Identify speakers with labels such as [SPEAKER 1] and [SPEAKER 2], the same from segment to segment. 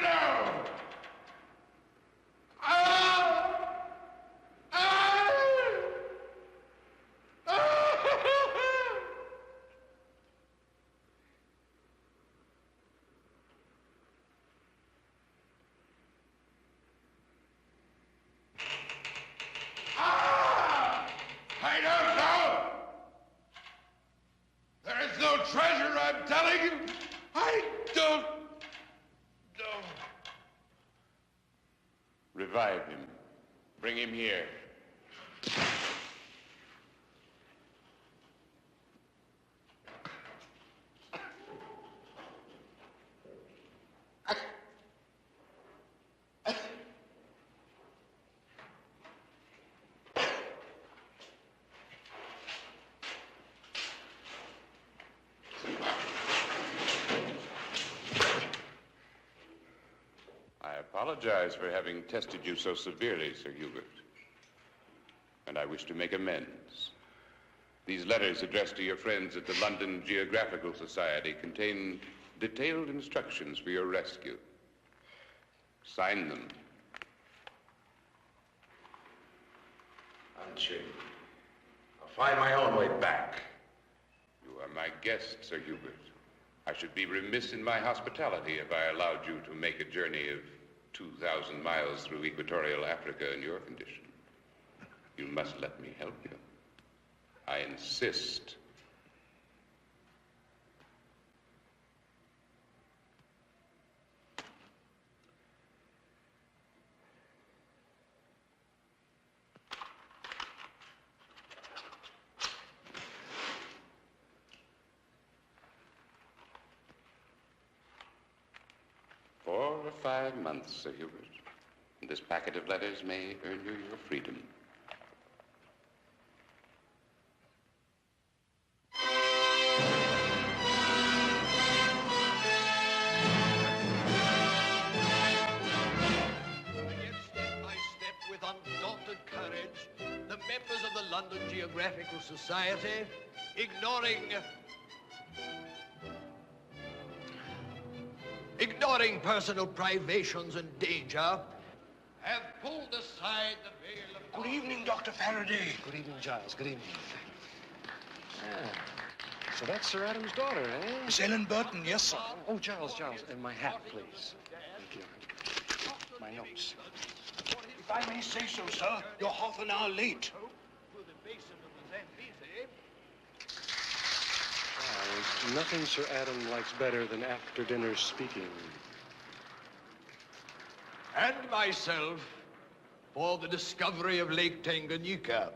[SPEAKER 1] now! Ah! Ah! Ah! Ah! I don't know! There is no treasure, I'm telling you. I don't know. Revive him. Bring him here. I apologize for having tested you so severely, Sir Hubert. And I wish to make amends. These letters addressed to your friends at the London Geographical Society contain detailed instructions for your rescue. Sign them.
[SPEAKER 2] Unchained. I'll find my own way back.
[SPEAKER 1] You are my guest, Sir Hubert. I should be remiss in my hospitality if I allowed you to make a journey of 2,000 miles through equatorial Africa in your condition. You must let me help you. I insist. Four or 5 months, Sir Hubert. And this packet of letters may earn you your freedom.
[SPEAKER 3] Yet step by step, with undaunted courage, the members of the London Geographical Society, ignoring personal privations and danger, have pulled aside the veil of...
[SPEAKER 2] Good evening, Dr. Faraday.
[SPEAKER 4] Good evening, Giles. Good evening. So that's Sir Adam's daughter, eh?
[SPEAKER 2] Miss Ellen Burton, yes, sir.
[SPEAKER 4] Oh, Giles, and my hat, please. Thank you. My notes.
[SPEAKER 2] If I may say so, sir, you're half an hour late.
[SPEAKER 4] Giles, nothing Sir Adam likes better than after-dinner speaking.
[SPEAKER 3] And myself for the discovery of Lake Tanganyika.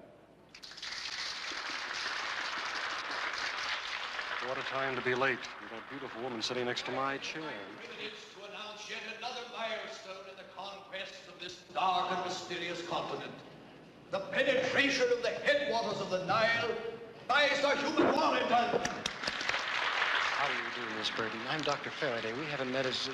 [SPEAKER 4] What a time to be late. With that beautiful woman sitting next to my chair.
[SPEAKER 3] Minutes to announce yet another milestone in the conquest of this dark and mysterious continent. The penetration of the headwaters of the Nile by Sir Hubert Warrington.
[SPEAKER 4] How are you doing, Miss Burton? I'm Dr. Faraday. We haven't met as...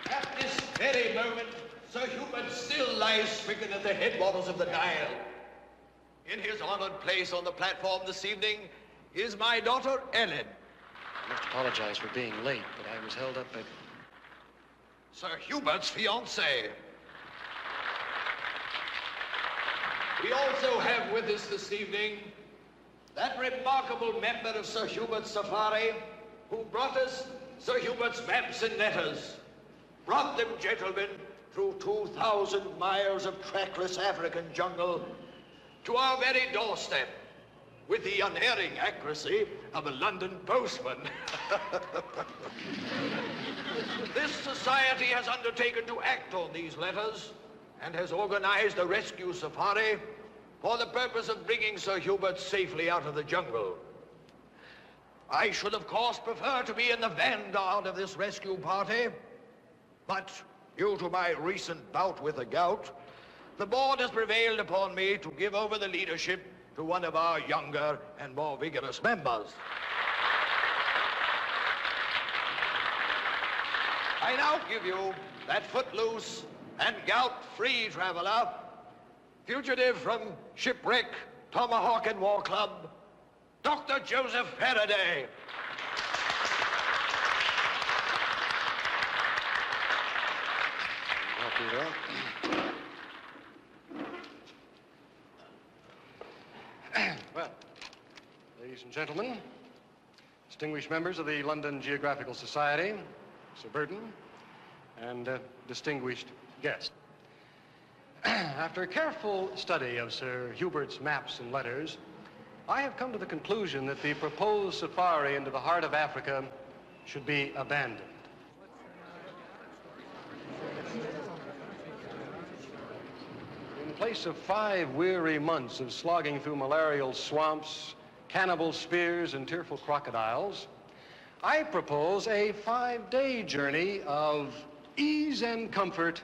[SPEAKER 3] At this very moment, Sir Hubert still lies stricken at the headwaters of the Nile. In his honored place on the platform this evening is my daughter, Ellen.
[SPEAKER 4] I must apologize for being late, but I was held up by...
[SPEAKER 3] Sir Hubert's fiancée. We also have with us this evening that remarkable member of Sir Hubert's safari who brought us Sir Hubert's maps and letters. Brought them, gentlemen, through 2,000 miles of trackless African jungle to our very doorstep with the unerring accuracy of a London postman. This society has undertaken to act on these letters and has organized a rescue safari for the purpose of bringing Sir Hubert safely out of the jungle. I should, of course, prefer to be in the vanguard of this rescue party, but due to my recent bout with the gout, the board has prevailed upon me to give over the leadership to one of our younger and more vigorous members. I now give you that footloose and gout-free traveler, fugitive from shipwreck, tomahawk, and war club, Dr. Joseph Faraday.
[SPEAKER 4] Well, ladies and gentlemen, distinguished members of the London Geographical Society, Sir Burton, and distinguished guest. After a careful study of Sir Hubert's maps and letters, I have come to the conclusion that the proposed safari into the heart of Africa should be abandoned. In place of 5 weary months of slogging through malarial swamps, cannibal spears, and tearful crocodiles, I propose a 5-day journey of ease and comfort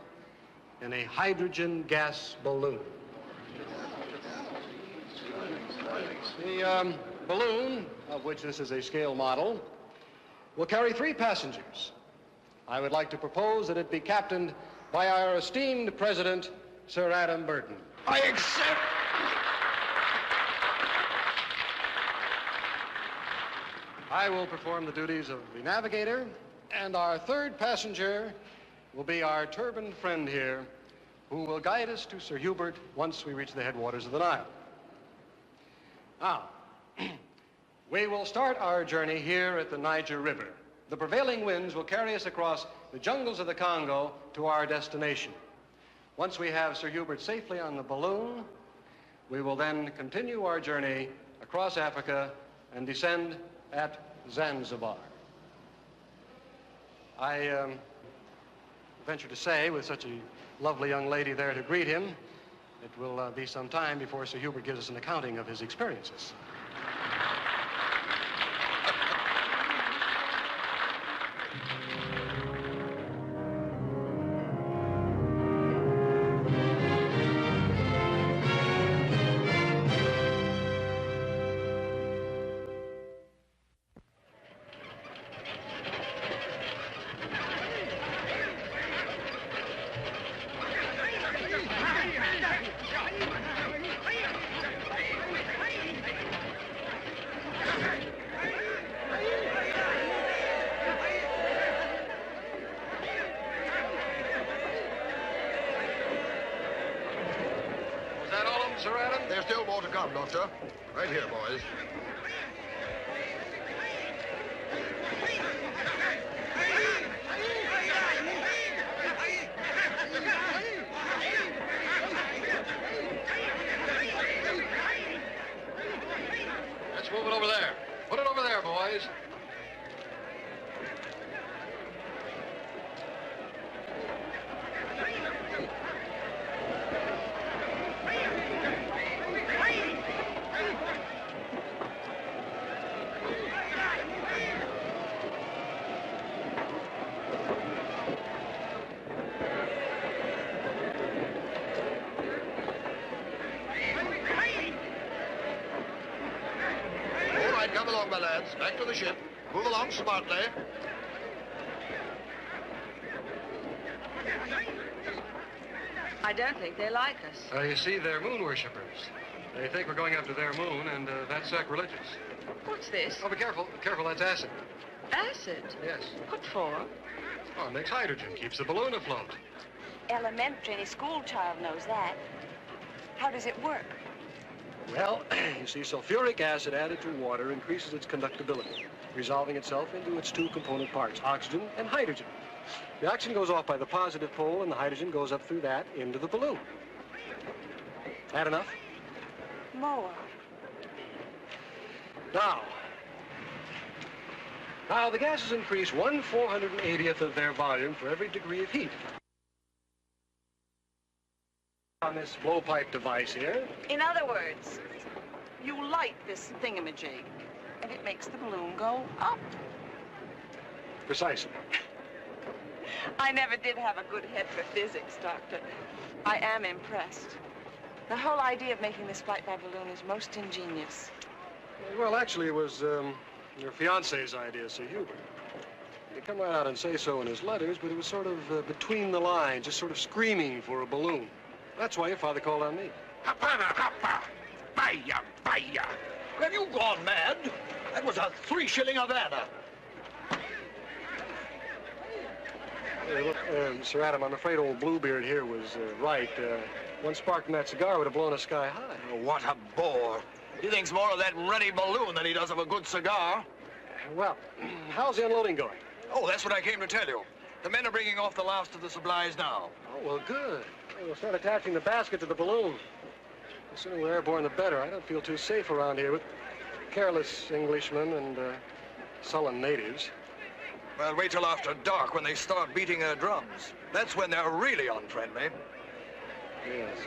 [SPEAKER 4] in a hydrogen gas balloon. The balloon, of which this is a scale model, will carry 3 passengers. I would like to propose that it be captained by our esteemed president, Sir Adam Burton.
[SPEAKER 3] I accept.
[SPEAKER 4] I will perform the duties of the navigator, and our 3rd passenger will be our turbaned friend here, who will guide us to Sir Hubert once we reach the headwaters of the Nile. Now, we will start our journey here at the Niger River. The prevailing winds will carry us across the jungles of the Congo to our destination. Once we have Sir Hubert safely on the balloon, we will then continue our journey across Africa and descend at Zanzibar. I venture to say, with such a lovely young lady there to greet him, it will be some time before Sir Hubert gives us an accounting of his experiences. Sir Adam?
[SPEAKER 3] There's still more to come, Doctor. Right here, boys.
[SPEAKER 4] Let's move it over there. Put it over there, boys.
[SPEAKER 3] Come along, my lads. Back to the ship. Move along smartly.
[SPEAKER 5] I don't think they like us.
[SPEAKER 4] You see, they're moon worshippers. They think we're going up to their moon, and that's sacrilegious.
[SPEAKER 5] What's this?
[SPEAKER 4] Oh, be careful. Careful, that's acid.
[SPEAKER 5] Acid?
[SPEAKER 4] Yes.
[SPEAKER 5] What for?
[SPEAKER 4] Oh, it makes hydrogen. Keeps the balloon afloat.
[SPEAKER 5] Elementary. Any school child knows that. How does it work?
[SPEAKER 4] Well, you see, sulfuric acid added to water increases its conductibility, resolving itself into its 2 component parts, oxygen and hydrogen. The oxygen goes off by the positive pole, and the hydrogen goes up through that into the balloon. That enough?
[SPEAKER 5] More.
[SPEAKER 4] Now, the gases increase 1/480th of their volume for every degree of heat. On this blowpipe device here.
[SPEAKER 5] In other words, you light this thingamajig, and it makes the balloon go up.
[SPEAKER 4] Precisely.
[SPEAKER 5] I never did have a good head for physics, Doctor. I am impressed. The whole idea of making this flight by balloon is most ingenious.
[SPEAKER 4] Well, actually, it was your fiancé's idea, Sir Hubert. He'd come right out and say so in his letters, but it was sort of between the lines, just sort of screaming for a balloon. That's why your father called on me.
[SPEAKER 2] Vaya. Have you gone mad? That was a 3-shilling Havana.
[SPEAKER 4] Hey, look, Sir Adam, I'm afraid old Bluebeard here was right. One spark from that cigar would have blown us sky high.
[SPEAKER 2] Oh, what a bore. He thinks more of that ruddy balloon than he does of a good cigar.
[SPEAKER 4] Well, how's the unloading going?
[SPEAKER 2] Oh, that's what I came to tell you. The men are bringing off the last of the supplies now.
[SPEAKER 4] Oh, well, good. We'll start attaching the basket to the balloon. The sooner we're airborne, the better. I don't feel too safe around here with careless Englishmen and sullen natives.
[SPEAKER 2] Well, wait till after dark when they start beating their drums. That's when they're really unfriendly.
[SPEAKER 4] Yes.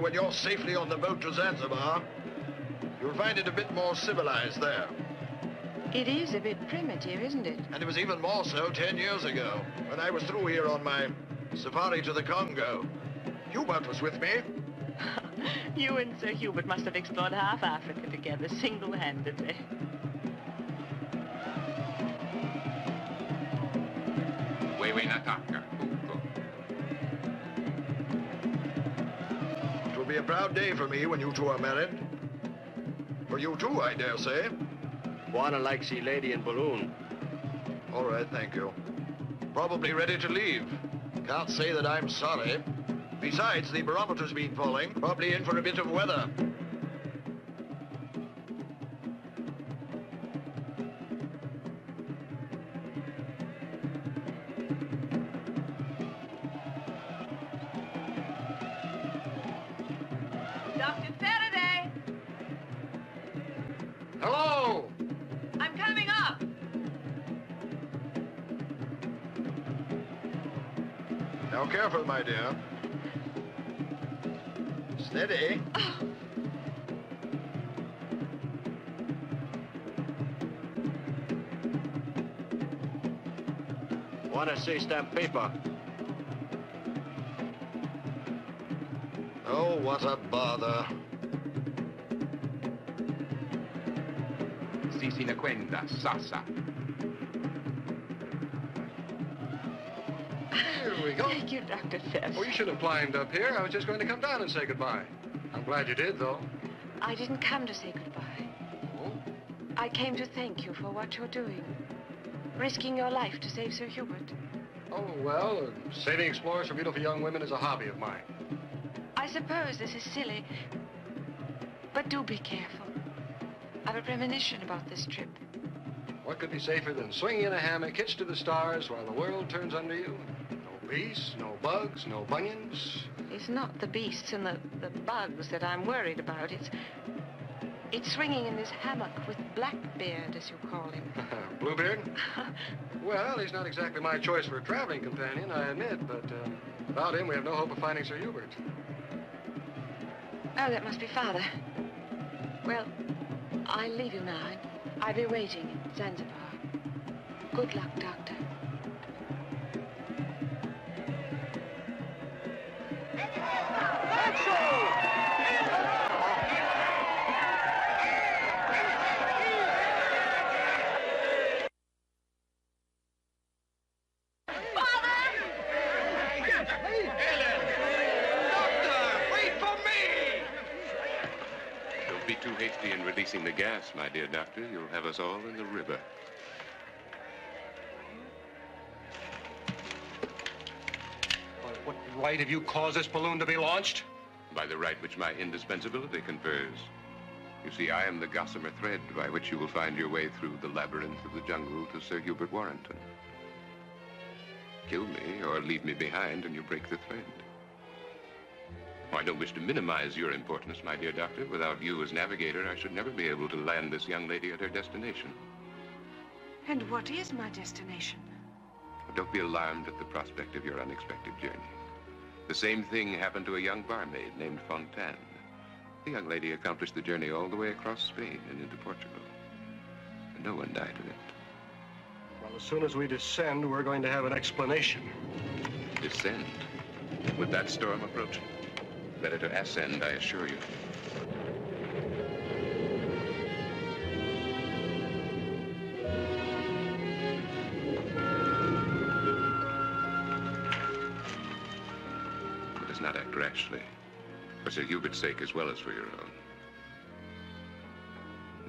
[SPEAKER 2] When you're safely on the boat to Zanzibar, you'll find it a bit more civilized there.
[SPEAKER 5] It is a bit primitive, isn't it?
[SPEAKER 2] And it was even more so 10 years ago, when I was through here on my safari to the Congo. Hubert was with me.
[SPEAKER 5] You and Sir Hubert must have explored half Africa together, single-handedly.
[SPEAKER 1] Wewe nataka.
[SPEAKER 2] It will be a proud day for me when you two are married. For you too, I dare say.
[SPEAKER 6] Wanna like see lady in balloon.
[SPEAKER 2] All right, thank you. Probably ready to leave. Can't say that I'm sorry. Besides, the barometer's been falling. Probably in for a bit of weather.
[SPEAKER 5] Dr. Faraday!
[SPEAKER 4] Hello!
[SPEAKER 5] I'm coming up!
[SPEAKER 2] Now, careful, my dear. Steady.
[SPEAKER 6] Wanna see stamp paper.
[SPEAKER 2] Oh, what a bother.
[SPEAKER 1] Si se cuenta, Sasa.
[SPEAKER 4] Here we go.
[SPEAKER 5] Thank you, Dr. Phelps.
[SPEAKER 4] Oh, you should have climbed up here. I was just going to come down and say goodbye. I'm glad you did, though.
[SPEAKER 5] I didn't come to say goodbye.
[SPEAKER 4] Oh?
[SPEAKER 5] I came to thank you for what you're doing. Risking your life to save Sir Hubert.
[SPEAKER 4] Oh, well, saving explorers for beautiful young women is a hobby of mine.
[SPEAKER 5] I suppose this is silly, but do be careful. I've a premonition about this trip.
[SPEAKER 4] What could be safer than swinging in a hammock, hitched to the stars while the world turns under you? No beasts, no bugs, no bunions.
[SPEAKER 5] It's not the beasts and the bugs that I'm worried about. It's swinging in this hammock with Blackbeard, as you call him.
[SPEAKER 4] Bluebeard? Well, he's not exactly my choice for a traveling companion, I admit, but without him, we have no hope of finding Sir Hubert.
[SPEAKER 5] Oh, that must be Father. Well, I'll leave you now. I'll be waiting in Zanzibar. Good luck, Doctor.
[SPEAKER 1] Be too hasty in releasing the gas, my dear doctor. You'll have us all in the river.
[SPEAKER 4] What right have you caused this balloon to be launched?
[SPEAKER 1] By the right which my indispensability confers. You see, I am the gossamer thread by which you will find your way through the labyrinth of the jungle to Sir Hubert Warrington. Kill me or leave me behind and you break the thread. Oh, I don't wish to minimize your importance, my dear doctor. Without you as navigator, I should never be able to land this young lady at her destination.
[SPEAKER 5] And what is my destination?
[SPEAKER 1] Don't be alarmed at the prospect of your unexpected journey. The same thing happened to a young barmaid named Fontaine. The young lady accomplished the journey all the way across Spain and into Portugal. And no one died of it.
[SPEAKER 4] Well, as soon as we descend, we're going to have an explanation.
[SPEAKER 1] Descend? With that storm approaching? Better to ascend, I assure you. Let us not act rashly, for Sir Hubert's sake as well as for your own.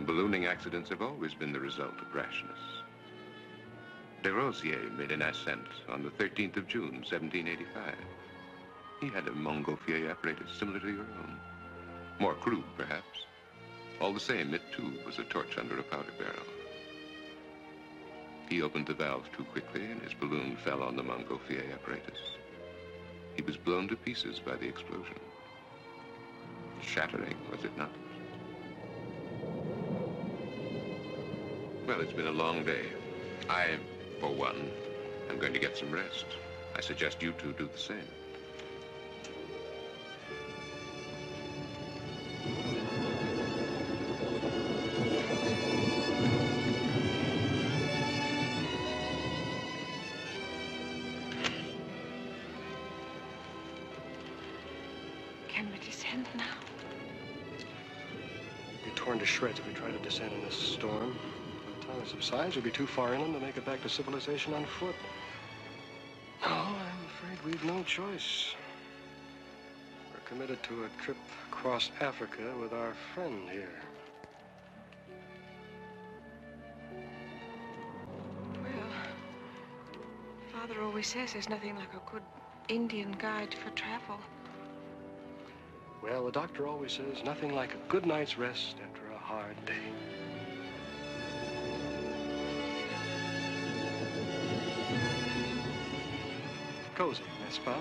[SPEAKER 1] Ballooning accidents have always been the result of rashness. De Rosier made an ascent on the 13th of June, 1785. He had a Montgolfier apparatus similar to your own. More crude, perhaps. All the same, it too was a torch under a powder barrel. He opened the valve too quickly and his balloon fell on the Montgolfier apparatus. He was blown to pieces by the explosion. Shattering, was it not? Well, it's been a long day. I, for one, am going to get some rest. I suggest you two do the same.
[SPEAKER 5] Can we descend now?
[SPEAKER 4] We'll be torn to shreds if we try to descend in this storm. By the time it subsides, we'll be too far inland to make it back to civilization on foot. No, I'm afraid we've no choice. We're committed to a trip across Africa with our friend here.
[SPEAKER 5] Well, Father always says there's nothing like a good Indian guide for travel.
[SPEAKER 4] Well, the doctor always says nothing like a good night's rest after a hard day. Cozy, n'est-ce pas?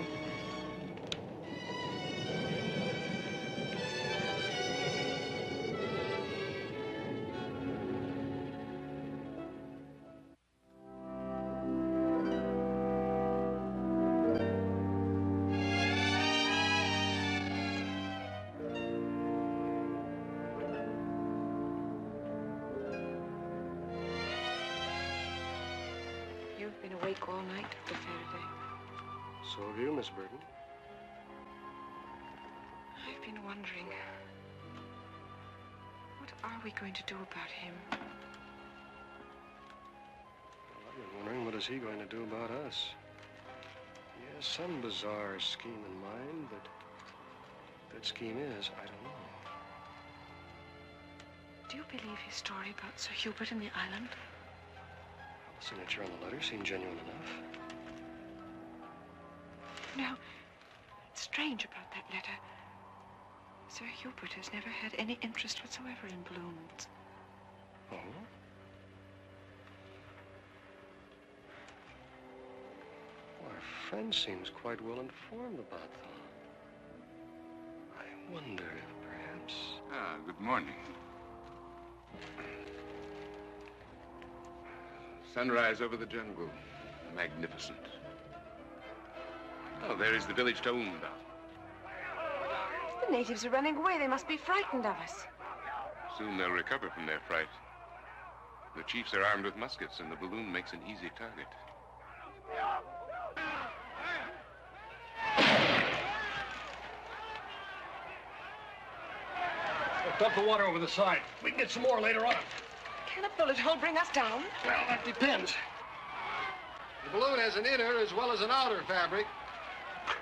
[SPEAKER 5] You've been awake all night, Dr. Faraday.
[SPEAKER 4] So have you, Miss Burton.
[SPEAKER 5] I've been wondering, what are we going to do about him?
[SPEAKER 4] Well, I've been wondering, what is he going to do about us? He has some bizarre scheme in mind, but what that scheme is, I don't know.
[SPEAKER 5] Do you believe his story about Sir Hubert and the island?
[SPEAKER 4] The signature on the letter seemed genuine enough.
[SPEAKER 5] Now, it's strange about that letter. Sir Hubert has never had any interest whatsoever in balloons.
[SPEAKER 4] Oh? Well, our friend seems quite well informed about them. I wonder if perhaps...
[SPEAKER 1] Ah, good morning. Sunrise over the jungle. Magnificent. Oh, there is the village Taumba.
[SPEAKER 5] The natives are running away. They must be frightened of us.
[SPEAKER 1] Soon they'll recover from their fright. The chiefs are armed with muskets, and the balloon makes an easy target.
[SPEAKER 4] Dump the water over the side. We can get some more later on.
[SPEAKER 5] Can a bullet hole bring us down?
[SPEAKER 4] Well, that depends. The balloon has an inner as well as an outer fabric.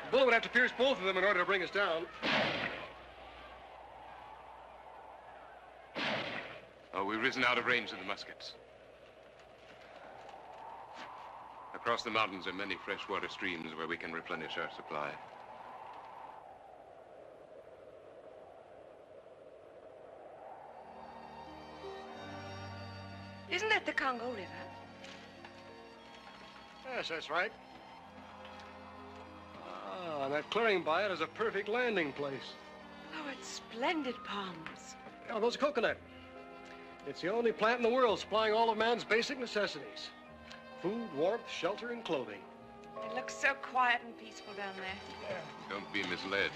[SPEAKER 4] The bullet would have to pierce both of them in order to bring us down.
[SPEAKER 1] Oh, we've risen out of range of the muskets. Across the mountains are many freshwater streams where we can replenish our supply.
[SPEAKER 5] Isn't that the Congo River?
[SPEAKER 4] Yes, that's right. and that clearing by it is a perfect landing place.
[SPEAKER 5] Oh, it's splendid palms.
[SPEAKER 4] Oh, those coconut. It's the only plant in the world supplying all of man's basic necessities. Food, warmth, shelter, and clothing.
[SPEAKER 5] It looks so quiet and peaceful down there.
[SPEAKER 1] Don't be misled.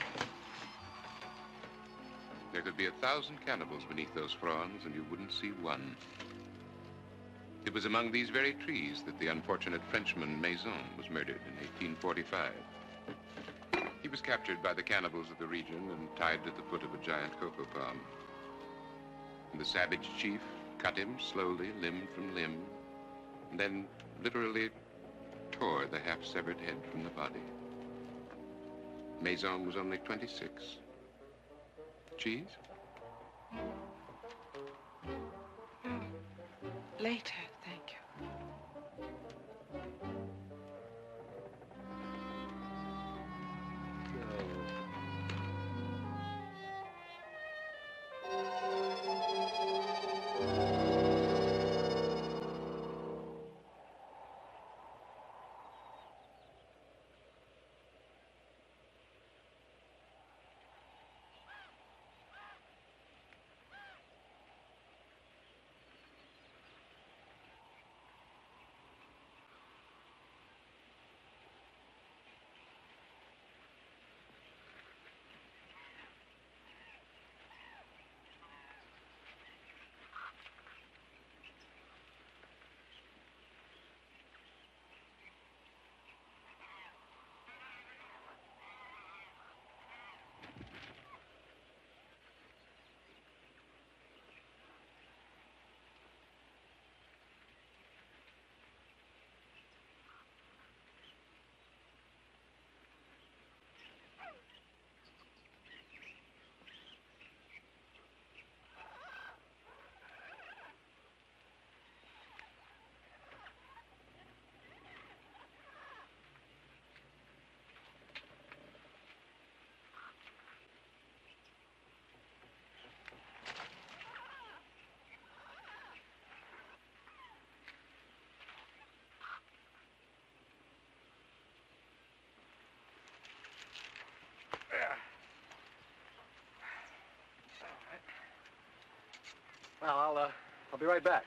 [SPEAKER 1] There could be 1,000 cannibals beneath those fronds, and you wouldn't see one. It was among these very trees that the unfortunate Frenchman Maison was murdered in 1845. He was captured by the cannibals of the region and tied to the foot of a giant cocoa palm. And the savage chief cut him slowly, limb from limb, and then literally tore the half-severed head from the body. Maison was only 26. Cheese?
[SPEAKER 5] Later, thank you.
[SPEAKER 4] Well, I'll be right back.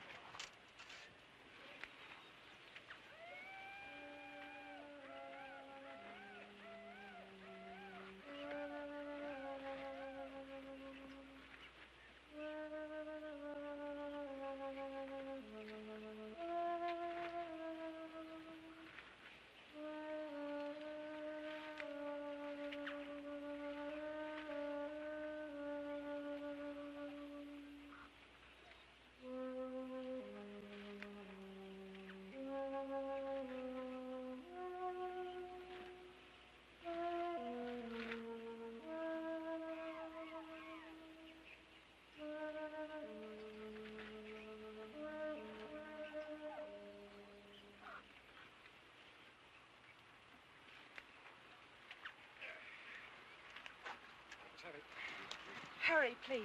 [SPEAKER 5] Hurry, please.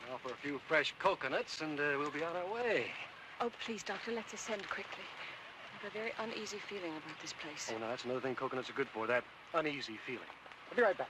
[SPEAKER 4] Now for a few fresh coconuts, and we'll be on our way.
[SPEAKER 5] Oh, please, Doctor, let's ascend quickly. I have a very uneasy feeling about this place.
[SPEAKER 4] Oh, no, that's another thing coconuts are good for, that uneasy feeling. I'll be right back.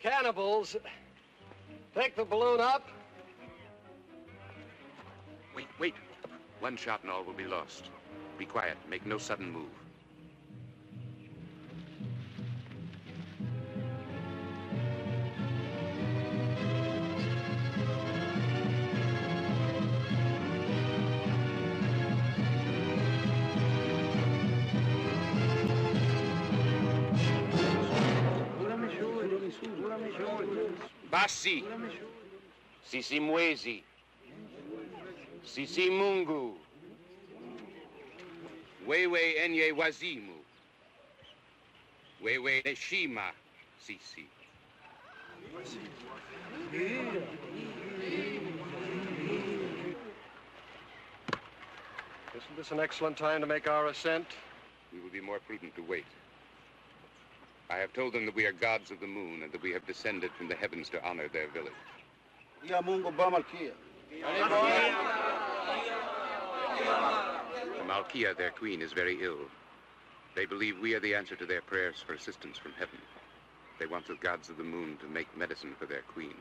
[SPEAKER 4] Cannibals, take the balloon up.
[SPEAKER 1] Wait. One shot and all will be lost. Be quiet. Make no sudden move.
[SPEAKER 7] Bassi. Sisi Mwezi. Sisi Mungu. Wewe Enye Wazimu. Wewe Neshima Sisi.
[SPEAKER 4] Isn't this an excellent time to make our ascent?
[SPEAKER 1] We will be more prudent to wait. I have told them that we are gods of the moon and that we have descended from the heavens to honor their village.
[SPEAKER 8] Ya Mungu ba Malkia.
[SPEAKER 1] Malkia, their queen, is very ill. They believe we are the answer to their prayers for assistance from heaven. They want the gods of the moon to make medicine for their queen.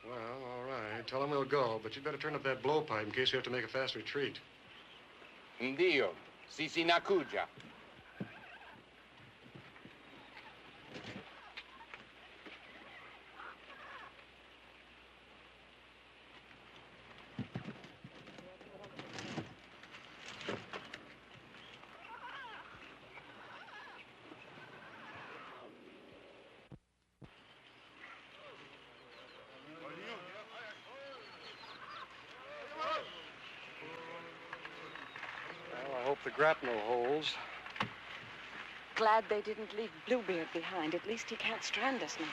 [SPEAKER 4] Well, all right. Tell them we'll go, but you'd better turn up that blowpipe in case we have to make a fast retreat.
[SPEAKER 7] Ndio. Sisi Nakuja.
[SPEAKER 4] Well, I hope the grapnel holds.
[SPEAKER 5] Glad they didn't leave Bluebeard behind. At least he can't strand us now.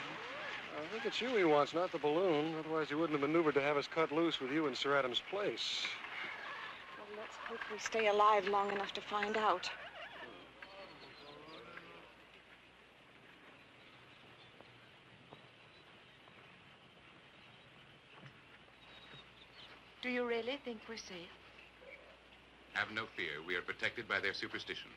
[SPEAKER 4] I think it's you he wants, not the balloon. Otherwise, he wouldn't have maneuvered to have us cut loose with you in Sir Adam's place.
[SPEAKER 5] Well, let's hope we stay alive long enough to find out.
[SPEAKER 9] Do you really think we're safe?
[SPEAKER 1] Have no fear. We are protected by their superstition.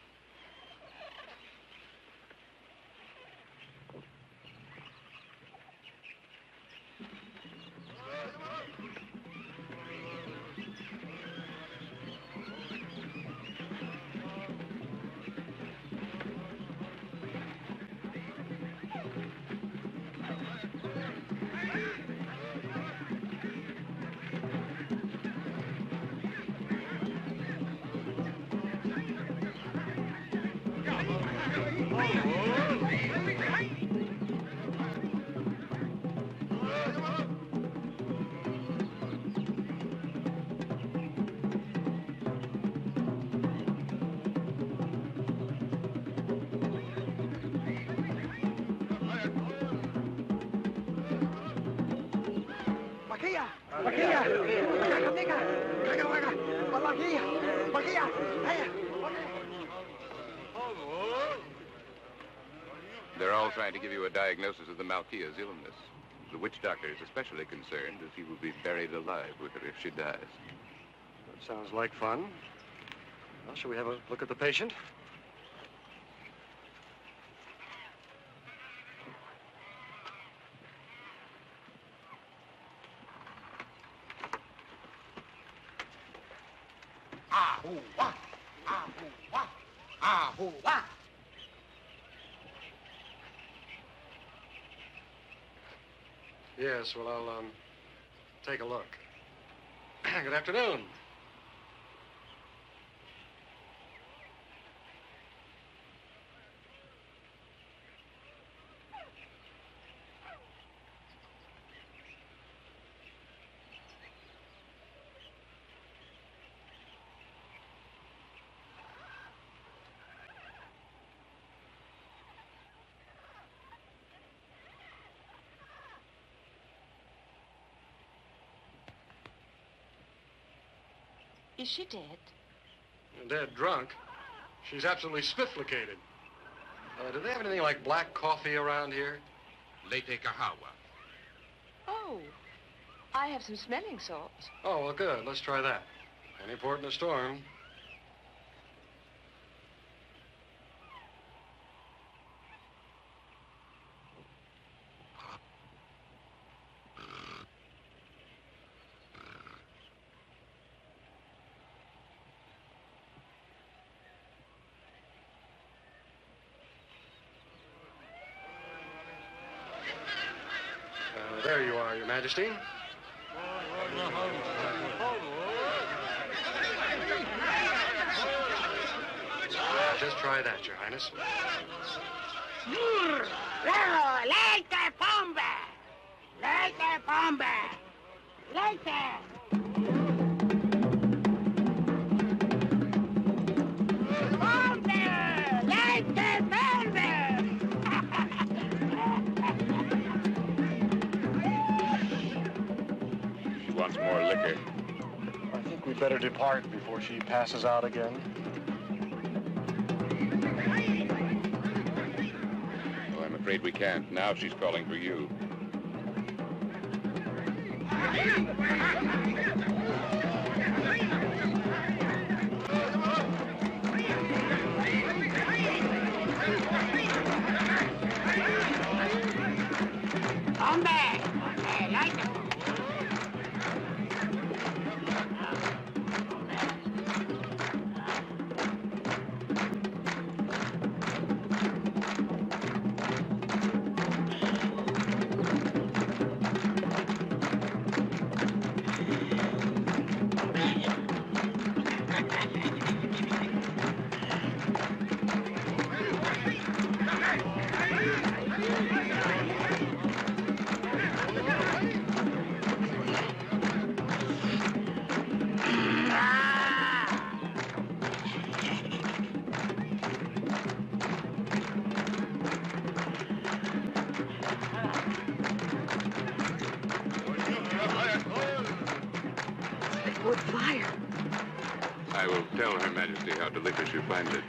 [SPEAKER 1] They're all trying to give you a diagnosis of the Malkia's illness. The witch doctor is especially concerned that he will be buried alive with her if she dies.
[SPEAKER 4] That sounds like fun. Well, shall we have a look at the patient? Yes, well, I'll take a look. Good afternoon.
[SPEAKER 9] Is she dead?
[SPEAKER 4] Dead drunk. She's absolutely spifflicated. Do they have anything like black coffee around here?
[SPEAKER 1] Lete Kahawa.
[SPEAKER 9] Oh, I have some smelling salts.
[SPEAKER 4] Oh, well, good. Let's try that. Any port in a storm. There you are, Your Majesty. Just try that, Your Highness.
[SPEAKER 10] Leite pomba! Leite pomba! Leite! Pomba! Leite pomba!
[SPEAKER 1] She wants more liquor.
[SPEAKER 4] I think we'd better depart before she passes out again.
[SPEAKER 1] Oh, I'm afraid we can't. Now she's calling for you.
[SPEAKER 9] Wood fire.
[SPEAKER 1] I will tell Her Majesty how delicious you find it.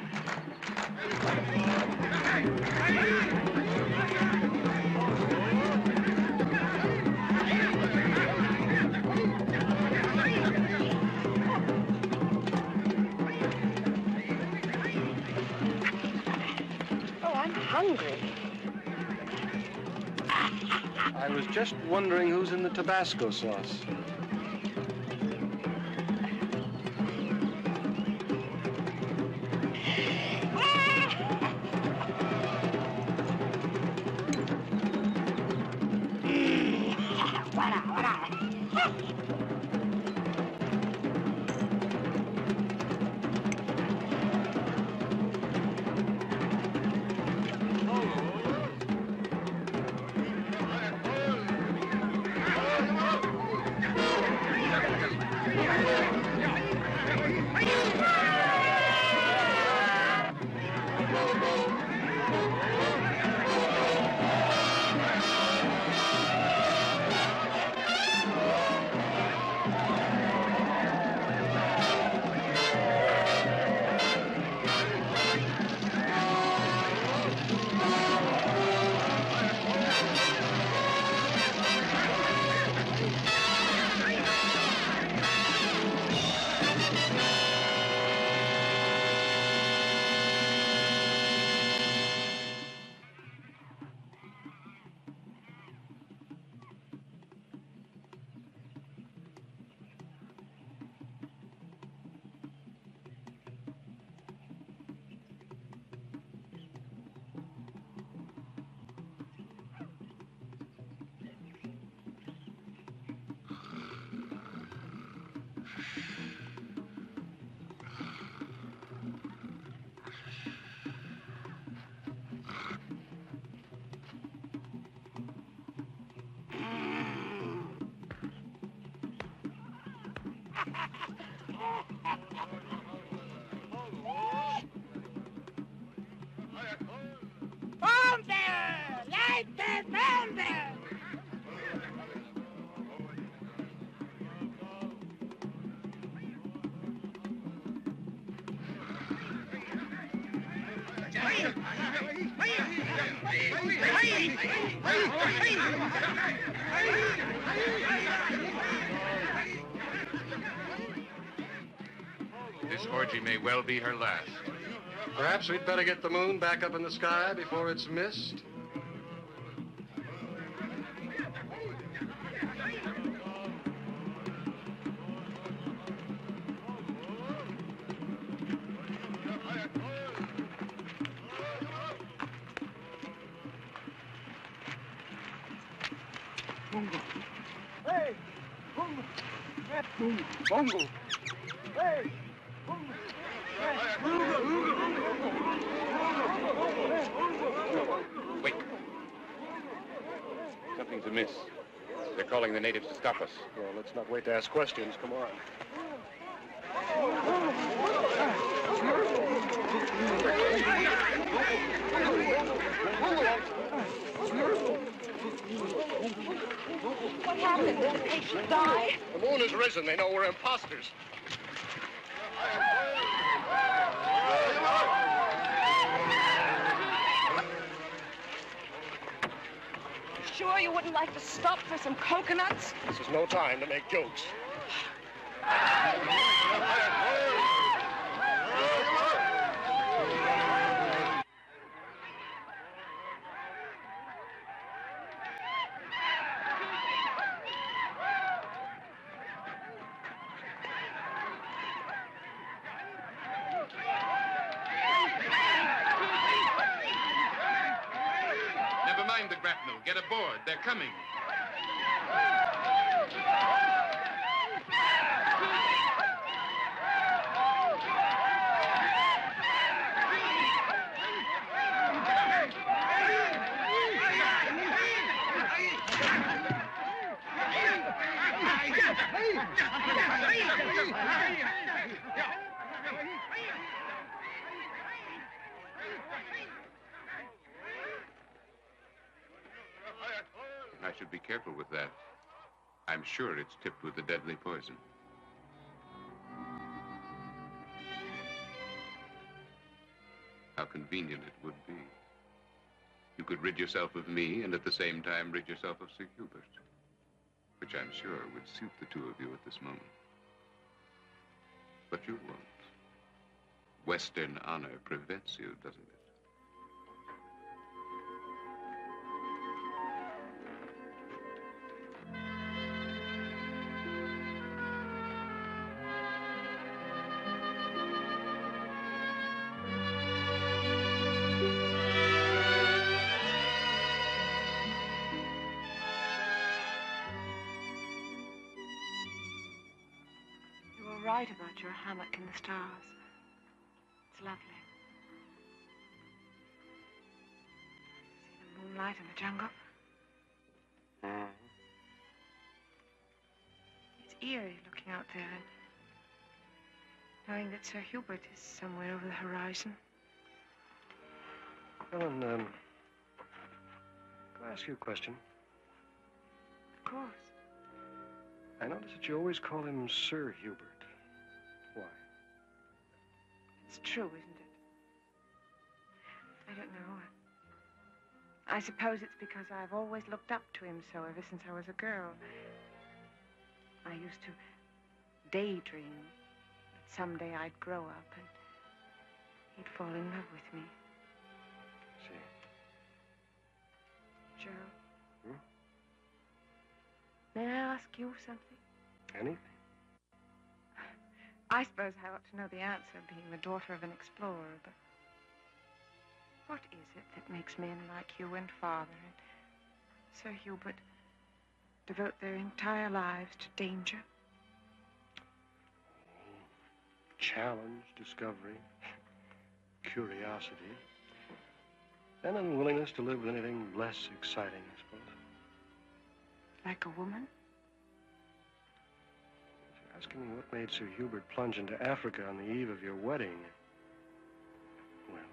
[SPEAKER 9] Oh, I'm hungry.
[SPEAKER 4] I was just wondering who's in the Tabasco sauce.
[SPEAKER 1] This orgy may well be her last.
[SPEAKER 4] Perhaps we'd better get the moon back up in the sky before it's missed.
[SPEAKER 10] Hey! Bongo! Hey!
[SPEAKER 1] Wait. Something's amiss. They're calling the natives to stop us.
[SPEAKER 4] Well, let's not wait to ask questions. Come on.
[SPEAKER 9] What happened? Did the patient die?
[SPEAKER 4] The moon has risen. They know we're imposters.
[SPEAKER 9] Sure you wouldn't like to stop for some coconuts?
[SPEAKER 4] This is no time to make jokes.
[SPEAKER 1] Never mind the grapnel. Get aboard. They're coming. I should be careful with that. I'm sure it's tipped with a deadly poison. How convenient it would be. You could rid yourself of me and at the same time rid yourself of Sir Hubert, which I'm sure would suit the two of you at this moment. But you won't. Western honor prevents you, doesn't it?
[SPEAKER 5] You were right about your hammock in the stars. It's lovely. See the moonlight in the jungle? It's eerie looking out there and knowing that Sir Hubert is somewhere over the horizon.
[SPEAKER 4] Ellen, can I ask you a question?
[SPEAKER 5] Of course.
[SPEAKER 4] I notice that you always call him Sir Hubert. Why?
[SPEAKER 5] It's true, isn't it? I don't know. I suppose it's because I've always looked up to him so ever since I was a girl. I used to daydream that someday I'd grow up and he'd fall in love with me.
[SPEAKER 4] See.
[SPEAKER 5] Joe?
[SPEAKER 4] Hmm?
[SPEAKER 5] May I ask you something?
[SPEAKER 4] Anything?
[SPEAKER 5] I suppose I ought to know the answer, being the daughter of an explorer, but what is it that makes men like you and Father and Sir Hubert devote their entire lives to danger?
[SPEAKER 4] Challenge, discovery, curiosity, and unwillingness to live with anything less exciting, I suppose.
[SPEAKER 5] Like a woman?
[SPEAKER 4] You're asking me what made Sir Hubert plunge into Africa on the eve of your wedding. Well,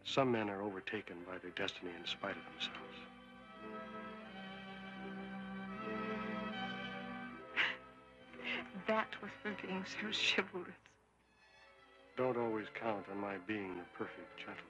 [SPEAKER 4] some men are overtaken by their destiny in spite of themselves.
[SPEAKER 5] That was for being so chivalrous.
[SPEAKER 4] Don't always count on my being the perfect gentleman.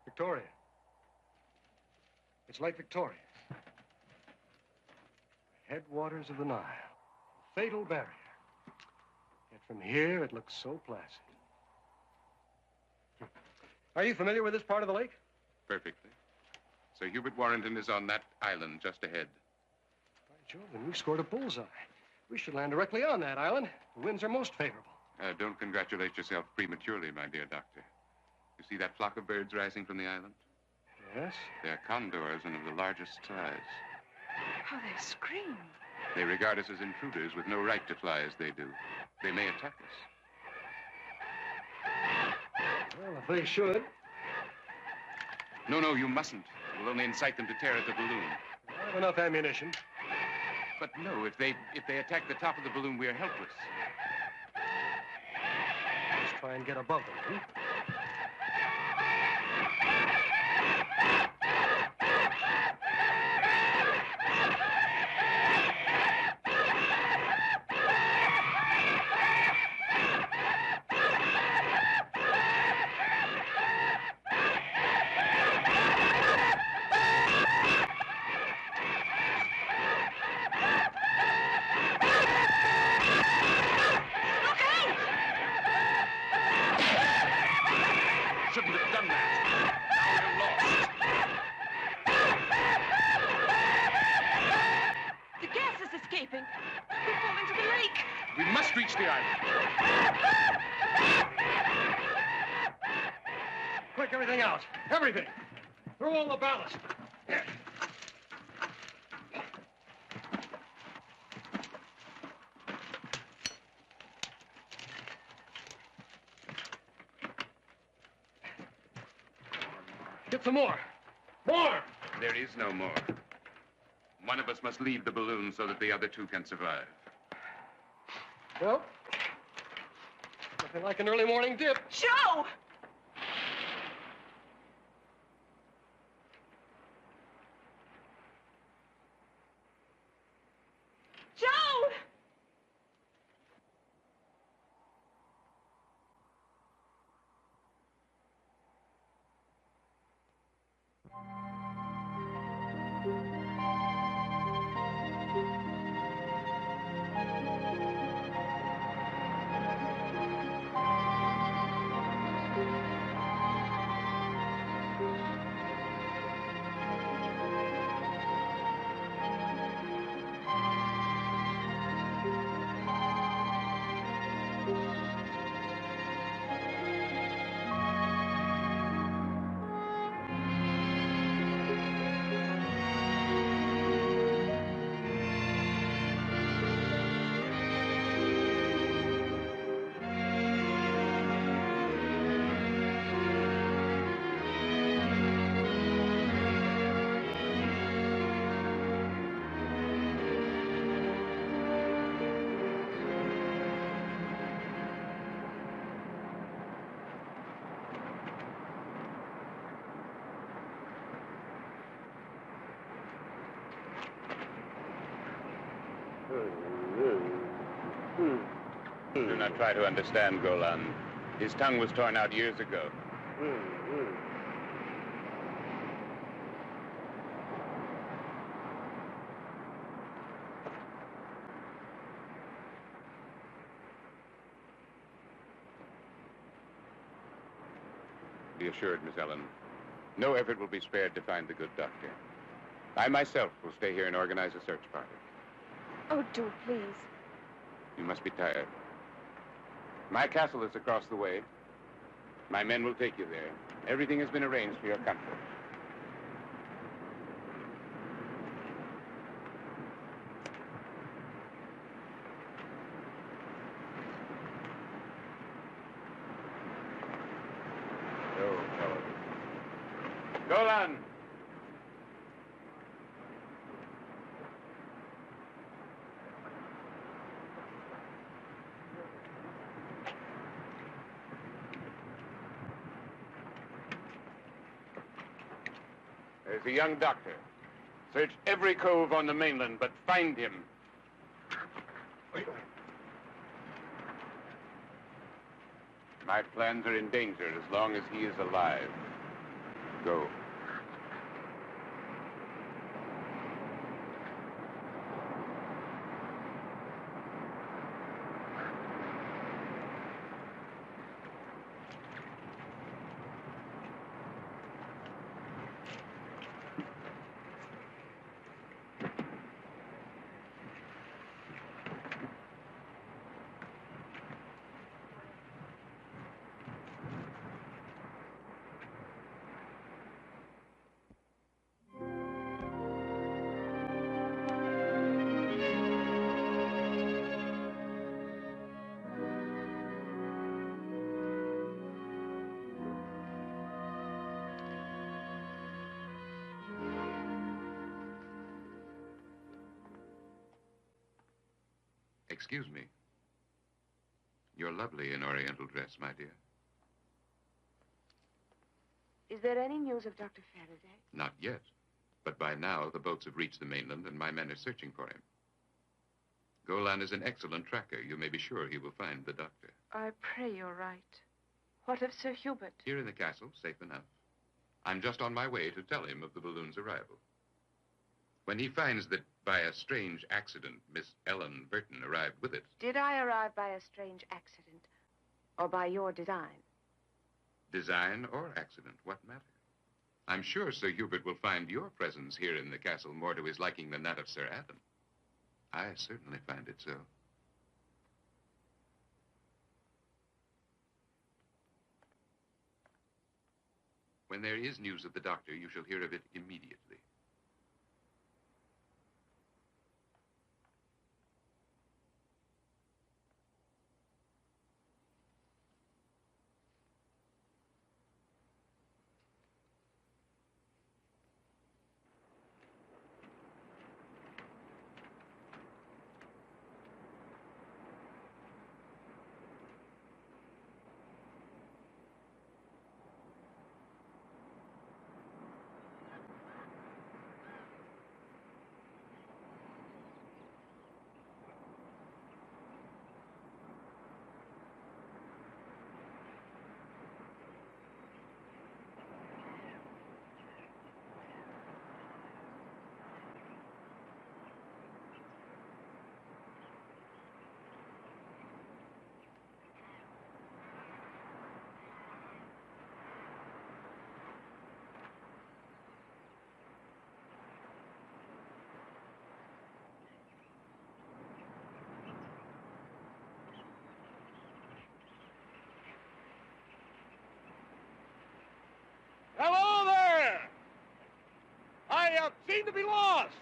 [SPEAKER 4] Victoria. It's Lake Victoria. Headwaters of the Nile. Fatal barrier. Yet from here, it looks so placid. Are you familiar with this part of the lake?
[SPEAKER 1] Perfectly. Sir Hubert Warrington is on that island just ahead.
[SPEAKER 4] By Jove, then we scored a bullseye. We should land directly on that island. The winds are most favorable.
[SPEAKER 1] Don't congratulate yourself prematurely, my dear doctor. You see that flock of birds rising from the island?
[SPEAKER 4] Yes?
[SPEAKER 1] They're condors and of the largest size.
[SPEAKER 5] How they scream.
[SPEAKER 1] They regard us as intruders with no right to fly as they do. They may attack us.
[SPEAKER 4] Well, if they should.
[SPEAKER 1] No, you mustn't. It will only incite them to tear at the balloon.
[SPEAKER 4] I have enough ammunition.
[SPEAKER 1] But no, if they attack the top of the balloon, we are helpless.
[SPEAKER 4] Let's try and get above them.
[SPEAKER 1] Shouldn't have done that. Now we're lost.
[SPEAKER 9] The gas is escaping. We'll fall into the lake.
[SPEAKER 1] We must reach the island.
[SPEAKER 4] Quick, everything out. Everything. Throw all the ballast. Here. Get some more. More!
[SPEAKER 1] There is no more. One of us must leave the balloon so that the other two can survive.
[SPEAKER 4] Well, nothing like an early morning dip.
[SPEAKER 9] Joe! Joe!
[SPEAKER 1] Do not try to understand, Golan. His tongue was torn out years ago. Be assured, Miss Ellen, no effort will be spared to find the good doctor. I myself will stay here and organize a search party.
[SPEAKER 5] Oh, do, please.
[SPEAKER 1] You must be tired. My castle is across the way. My men will take you there. Everything has been arranged for your comfort. Go, fellows. Golan! There's a young doctor. Search every cove on the mainland, but find him. My plans are in danger as long as he is alive. Go. Excuse me. You're lovely in Oriental dress, my dear.
[SPEAKER 5] Is there any news of Dr. Faraday?
[SPEAKER 1] Not yet. But by now, the boats have reached the mainland, and my men are searching for him. Golan is an excellent tracker. You may be sure he will find the doctor.
[SPEAKER 5] I pray you're right. What of Sir Hubert?
[SPEAKER 1] Here in the castle, safe enough. I'm just on my way to tell him of the balloon's arrival. When he finds that by a strange accident, Miss Ellen Burton arrived with it.
[SPEAKER 5] Did I arrive by a strange accident? Or by your design?
[SPEAKER 1] Design or accident, what matter? I'm sure Sir Hubert will find your presence here in the castle more to his liking than that of Sir Adam. I certainly find it so. When there is news of the doctor, you shall hear of it immediately.
[SPEAKER 3] Hello there! I seem to be lost.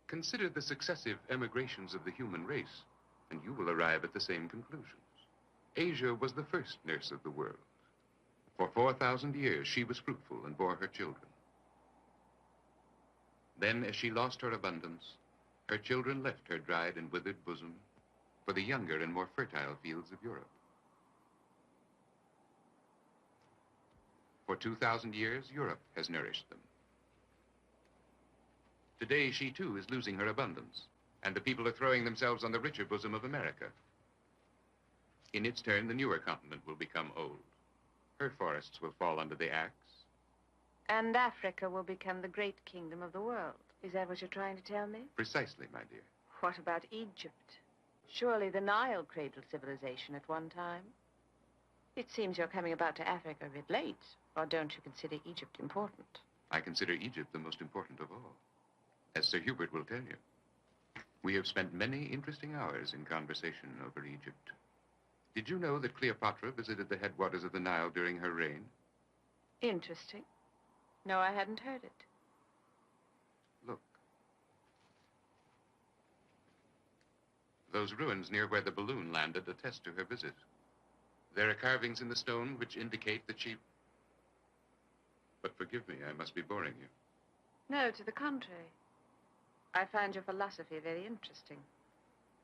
[SPEAKER 1] Consider the successive emigrations of the human race, and you will arrive at the same conclusions. Asia was the first nurse of the world. For 4,000 years, she was fruitful and bore her children. Then, as she lost her abundance, her children left her dried and withered bosom for the younger and more fertile fields of Europe. For 2,000 years, Europe has nourished them. Today, she too is losing her abundance, and the people are throwing themselves on the richer bosom of America. In its turn, the newer continent will become old. Her forests will fall under the axe.
[SPEAKER 5] And Africa will become the great kingdom of the world. Is that what you're trying to tell me?
[SPEAKER 1] Precisely, my dear.
[SPEAKER 5] What about Egypt? Surely the Nile cradled civilization at one time. It seems you're coming about to Africa a bit late. Or don't you consider Egypt important?
[SPEAKER 1] I consider Egypt the most important of all, as Sir Hubert will tell you. We have spent many interesting hours in conversation over Egypt. Did you know that Cleopatra visited the headwaters of the Nile during her reign?
[SPEAKER 5] Interesting. No, I hadn't heard it.
[SPEAKER 1] Look. Those ruins near where the balloon landed attest to her visit. There are carvings in the stone which indicate that she... But forgive me, I must be boring you.
[SPEAKER 5] No, to the contrary. I find your philosophy very interesting.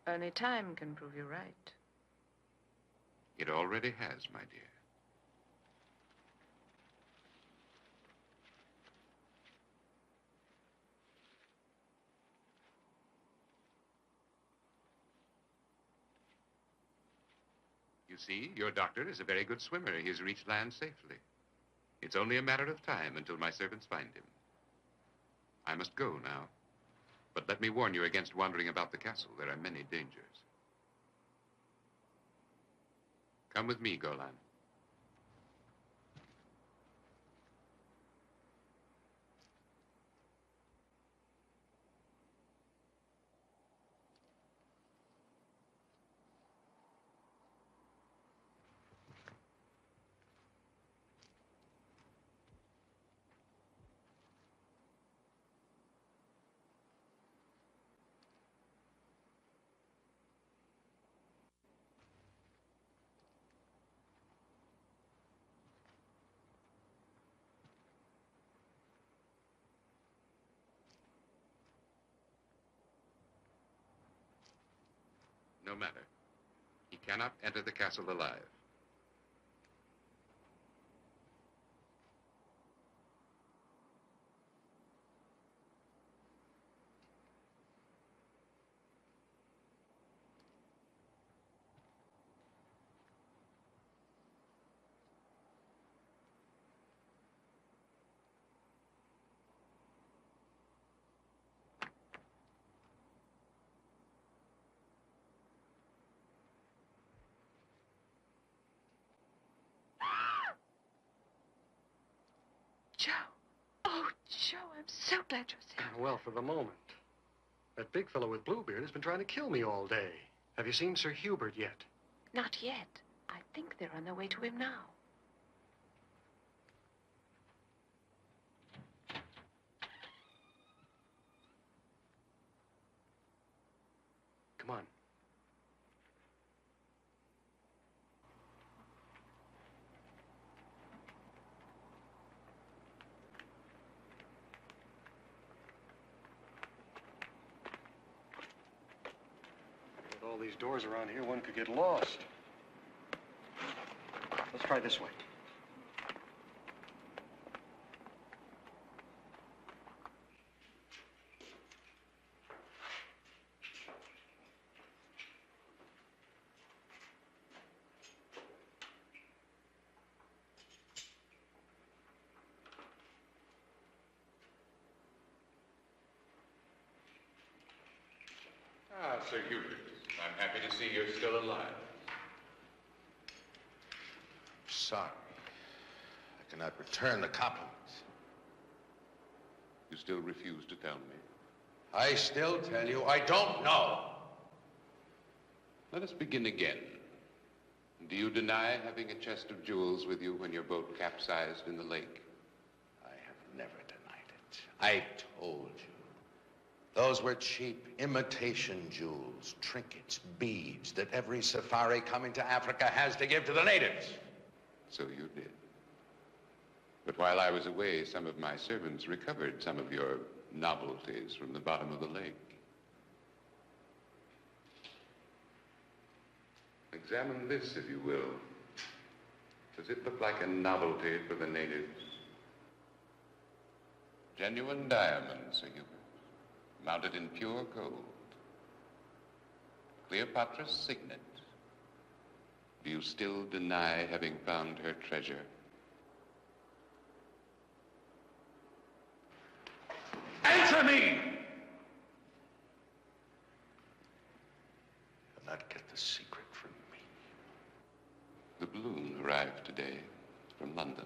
[SPEAKER 5] Only time can prove you right.
[SPEAKER 1] It already has, my dear. You see, your doctor is a very good swimmer. He has reached land safely. It's only a matter of time until my servants find him. I must go now. But let me warn you against wandering about the castle. There are many dangers. Come with me, Golan. No matter. He cannot enter the castle alive.
[SPEAKER 5] Joe. Oh, Joe, I'm so glad you're safe.
[SPEAKER 4] Well, for the moment. That big fellow with Bluebeard has been trying to kill me all day. Have you seen Sir Hubert yet?
[SPEAKER 5] Not yet. I think they're on their way to him now.
[SPEAKER 4] Come on. With all these doors around here, one could get lost. Let's try this way.
[SPEAKER 1] Ah, Sir Hubert, I'm happy to see you're still alive.
[SPEAKER 11] Sorry. I cannot return the compliments.
[SPEAKER 1] You still refuse to tell me?
[SPEAKER 11] I still tell you I don't know.
[SPEAKER 1] Let us begin again. Do you deny having a chest of jewels with you when your boat capsized in the lake?
[SPEAKER 11] I have never denied it. I told you. Those were cheap imitation jewels, trinkets, beads that every safari coming to Africa has to give to the natives.
[SPEAKER 1] So you did. But while I was away, some of my servants recovered some of your novelties from the bottom of the lake. Examine this, if you will. Does it look like a novelty for the natives? Genuine diamonds, Sir Hubert, mounted in pure gold. Cleopatra's signet. Do you still deny having found her treasure?
[SPEAKER 11] Answer me! You'll not get the secret from me.
[SPEAKER 1] The balloon arrived today from London.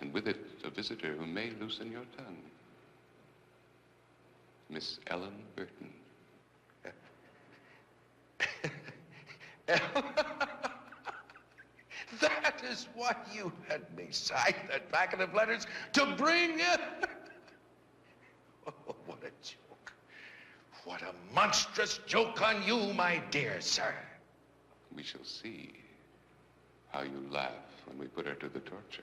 [SPEAKER 1] And with it, a visitor who may loosen your tongue. Miss Ellen Burton.
[SPEAKER 11] That is what you had me sign that packet of letters to bring. Oh, what a joke. What a monstrous joke on you, my dear sir.
[SPEAKER 1] We shall see how you laugh when we put her to the torture.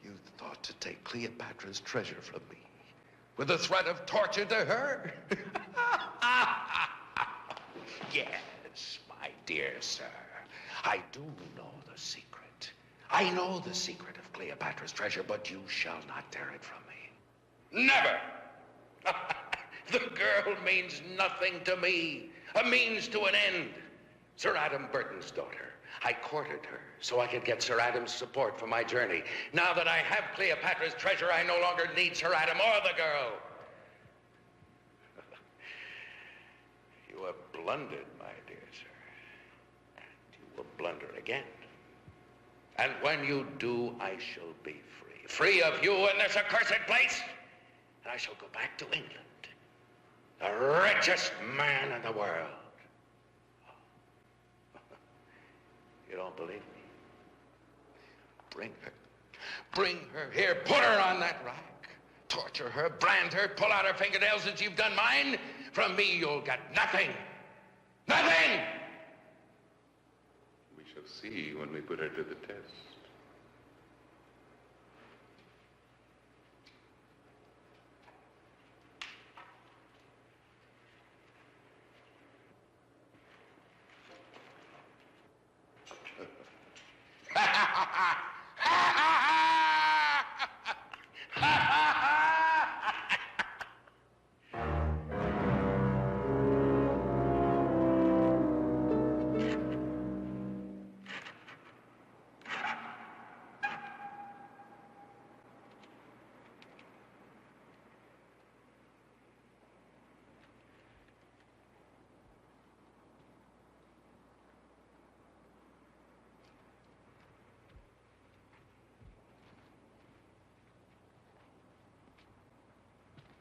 [SPEAKER 11] You thought to take Cleopatra's treasure from me with the threat of torture to her? Yes, my dear sir. I do know the secret. I know the secret of Cleopatra's treasure, but you shall not tear it from me. Never! The girl means nothing to me. A means to an end. Sir Adam Burton's daughter. I courted her so I could get Sir Adam's support for my journey. Now that I have Cleopatra's treasure, I no longer need Sir Adam or the girl. You have blundered, my dear sir. And you will blunder again. And when you do, I shall be free. Free of you in this accursed place. And I shall go back to England. The richest man in the world. You don't believe me? Bring her. Bring her here. Put her on that rack. Torture her, brand her, pull out her fingernails as you've done mine. From me, you'll get nothing. Nothing!
[SPEAKER 1] We shall see when we put her to the test.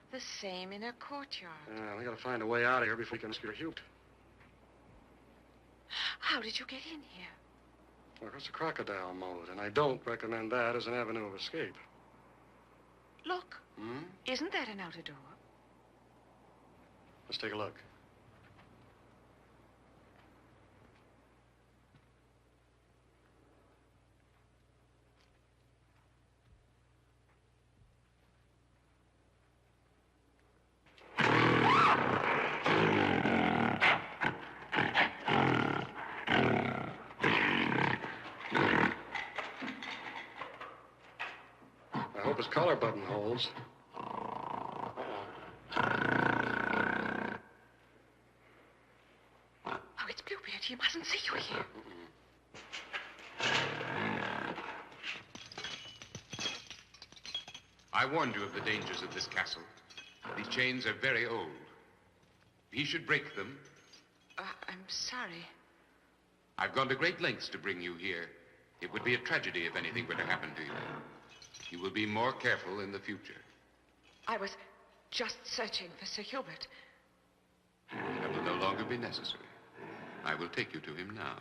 [SPEAKER 5] The same in a courtyard.
[SPEAKER 4] We gotta find a way out of here before we can rescue Hubert.
[SPEAKER 5] How did you get in here?
[SPEAKER 4] Well, it's a crocodile mode, and I don't recommend that as an avenue of escape.
[SPEAKER 5] Look. Isn't that an outer door?
[SPEAKER 4] Let's take a look. I hope his collar button holds.
[SPEAKER 5] Oh, it's Bluebeard. He mustn't see you here.
[SPEAKER 1] I warned you of the dangers of this castle. These chains are very old. He should break them.
[SPEAKER 5] I'm sorry.
[SPEAKER 1] I've gone to great lengths to bring you here. It would be a tragedy if anything were to happen to you. You will be more careful in the future.
[SPEAKER 5] I was just searching for Sir Hubert.
[SPEAKER 1] That will no longer be necessary. I will take you to him now.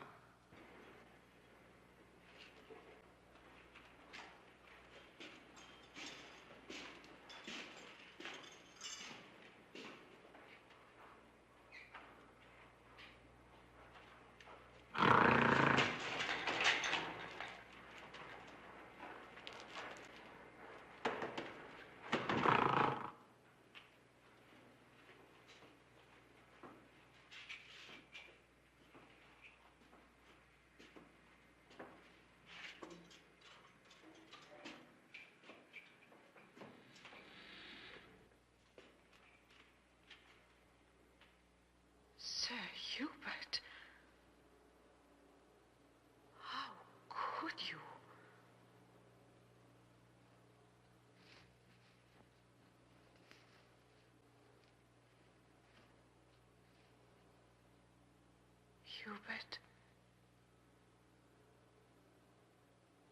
[SPEAKER 9] Hubert.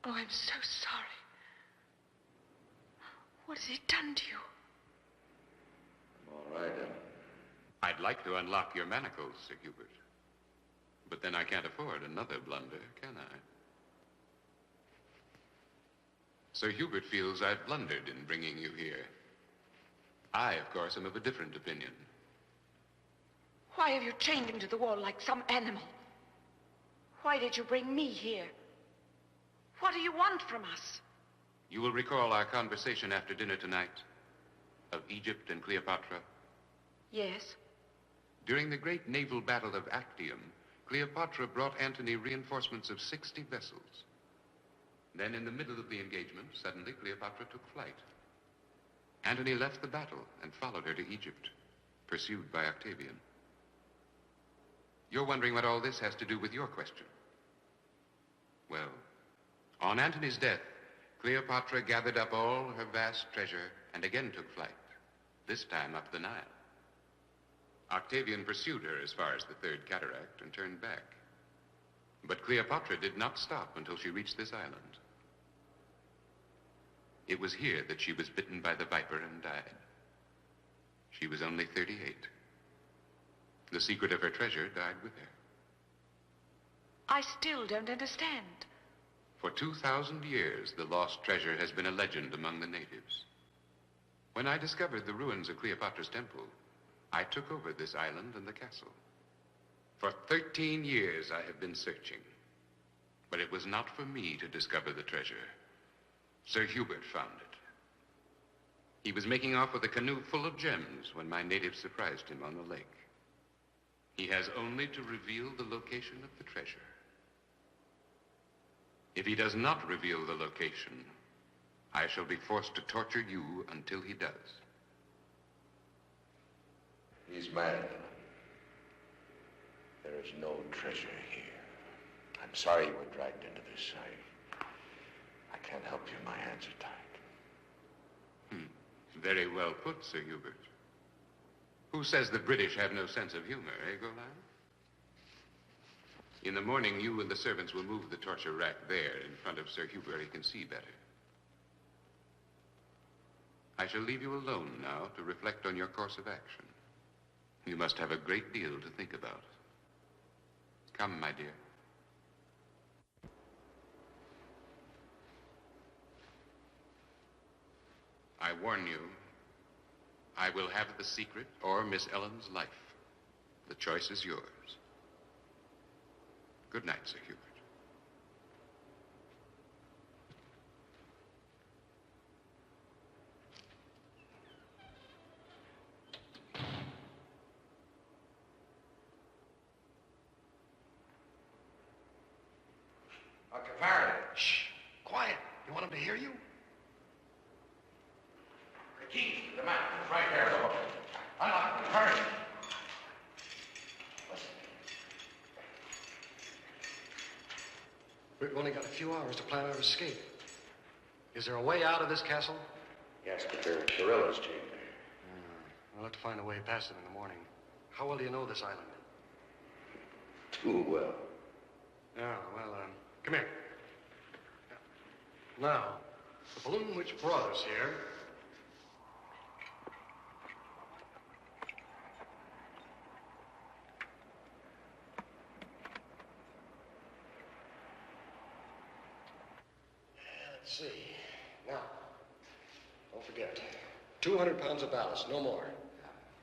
[SPEAKER 9] Oh, I'm so sorry. What has he done to you?
[SPEAKER 2] All right, Ellen.
[SPEAKER 1] I'd like to unlock your manacles, Sir Hubert. But then I can't afford another blunder, can I? Sir Hubert feels I've blundered in bringing you here. I, of course, am of a different opinion.
[SPEAKER 9] Why have you chained him to the wall like some animal? Why did you bring me here? What do you want from us?
[SPEAKER 1] You will recall our conversation after dinner tonight of Egypt and Cleopatra?
[SPEAKER 9] Yes.
[SPEAKER 1] During the great naval battle of Actium, Cleopatra brought Antony reinforcements of 60 vessels. Then, in the middle of the engagement, suddenly Cleopatra took flight. Antony left the battle and followed her to Egypt, pursued by Octavian. You're wondering what all this has to do with your question. Well, on Antony's death, Cleopatra gathered up all her vast treasure and again took flight, this time up the Nile. Octavian pursued her as far as the Third Cataract and turned back. But Cleopatra did not stop until she reached this island. It was here that she was bitten by the viper and died. She was only 38. The secret of her treasure died with her.
[SPEAKER 9] I still don't understand.
[SPEAKER 1] For 2,000 years, the lost treasure has been a legend among the natives. When I discovered the ruins of Cleopatra's temple, I took over this island and the castle. For 13 years, I have been searching. But it was not for me to discover the treasure. Sir Hubert found it. He was making off with a canoe full of gems when my natives surprised him on the lake. He has only to reveal the location of the treasure. If he does not reveal the location, I shall be forced to torture you until he does.
[SPEAKER 2] He's mad. There is no treasure here. I'm sorry you were dragged into this. I can't help you. My hands are tied.
[SPEAKER 1] Very well put, Sir Hubert. Who says the British have no sense of humor, eh, Golan? In the morning, you and the servants will move the torture rack there in front of Sir Hubert. He can see better. I shall leave you alone now to reflect on your course of action. You must have a great deal to think about. Come, my dear. I warn you, I will have the secret or Miss Ellen's life. The choice is yours. Good night, Sir Hubert.
[SPEAKER 2] Dr. Faraday. Shh. Quiet. You want him to hear you? The key to the map is right there. Unlock it. Hurry. Listen.
[SPEAKER 4] We've only got a few hours to plan our escape. Is there a way out of this castle?
[SPEAKER 2] Yes, but there are gorillas chained there.
[SPEAKER 4] We'll have to find a way past them in the morning. How well do you know this island?
[SPEAKER 2] Too well.
[SPEAKER 4] Yeah, well, come here. Now, the balloon which brought us here... Let's see. Now, don't forget, 200 pounds of ballast, no more.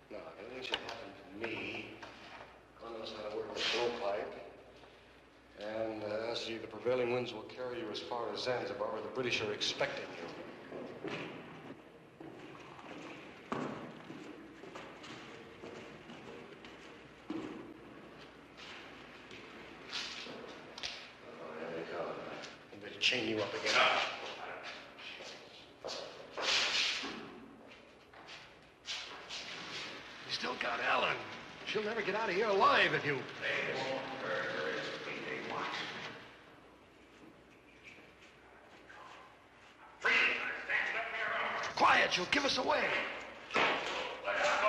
[SPEAKER 4] Now, if anything should happen to me, God knows how to work the blowpipe. And see, the prevailing winds will carry you as far as Zanzibar, where the British are expecting you. I'm going to chain you up again. You still got Ellen. She'll never get out of here alive if you...
[SPEAKER 2] They won't hurt her as they want. Freeze! Stand up there.
[SPEAKER 4] Quiet, you'll give us away.
[SPEAKER 2] Let us go.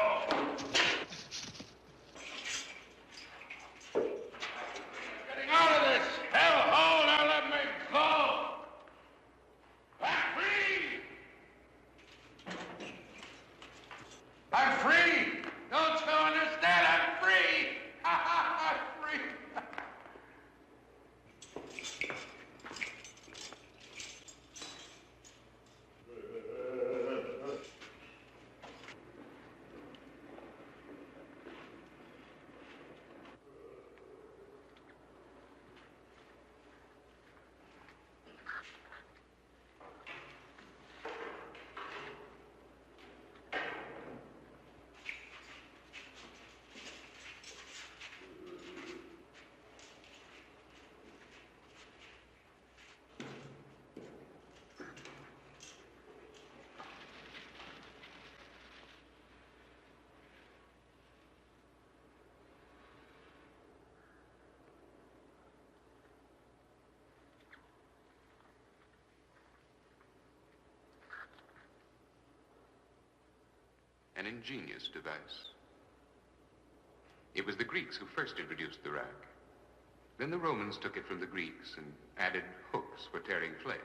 [SPEAKER 1] An ingenious device. It was the Greeks who first introduced the rack. Then the Romans took it from the Greeks and added hooks for tearing flesh.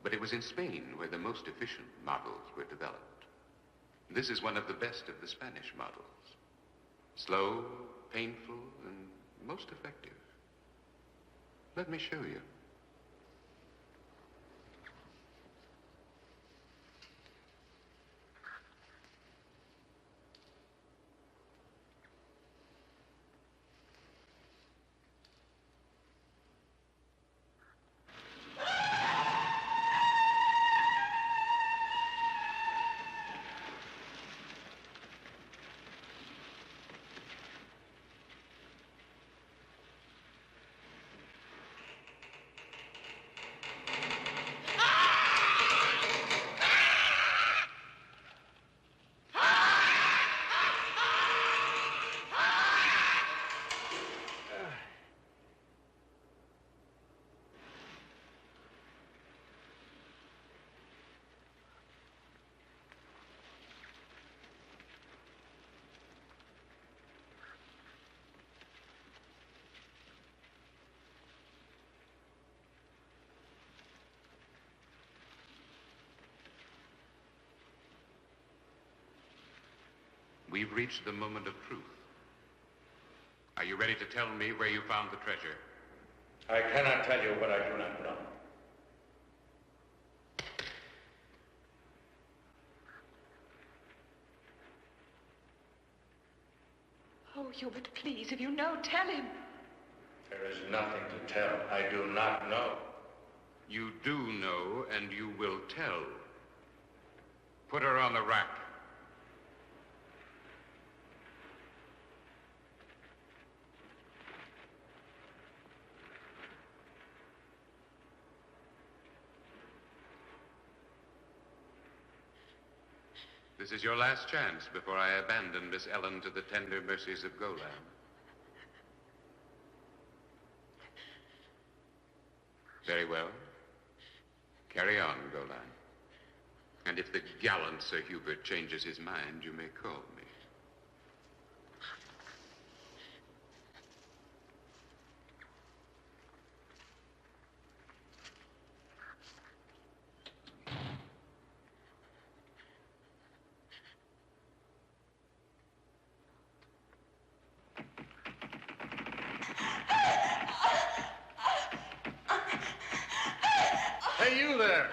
[SPEAKER 1] But it was in Spain where the most efficient models were developed. This is one of the best of the Spanish models. Slow, painful, and most effective. Let me show you. We've reached the moment of truth. Are you ready to tell me where you found the treasure?
[SPEAKER 11] I cannot tell you what I do not know.
[SPEAKER 9] Oh, Hubert, please, if you know, tell him.
[SPEAKER 11] There is nothing to tell. I do not know.
[SPEAKER 1] You do know, and you will tell. Put her on the rack. This is your last chance before I abandon Miss Ellen to the tender mercies of Golan. Very well. Carry on, Golan. And if the gallant Sir Hubert changes his mind, you may call me.
[SPEAKER 4] Hey, you there!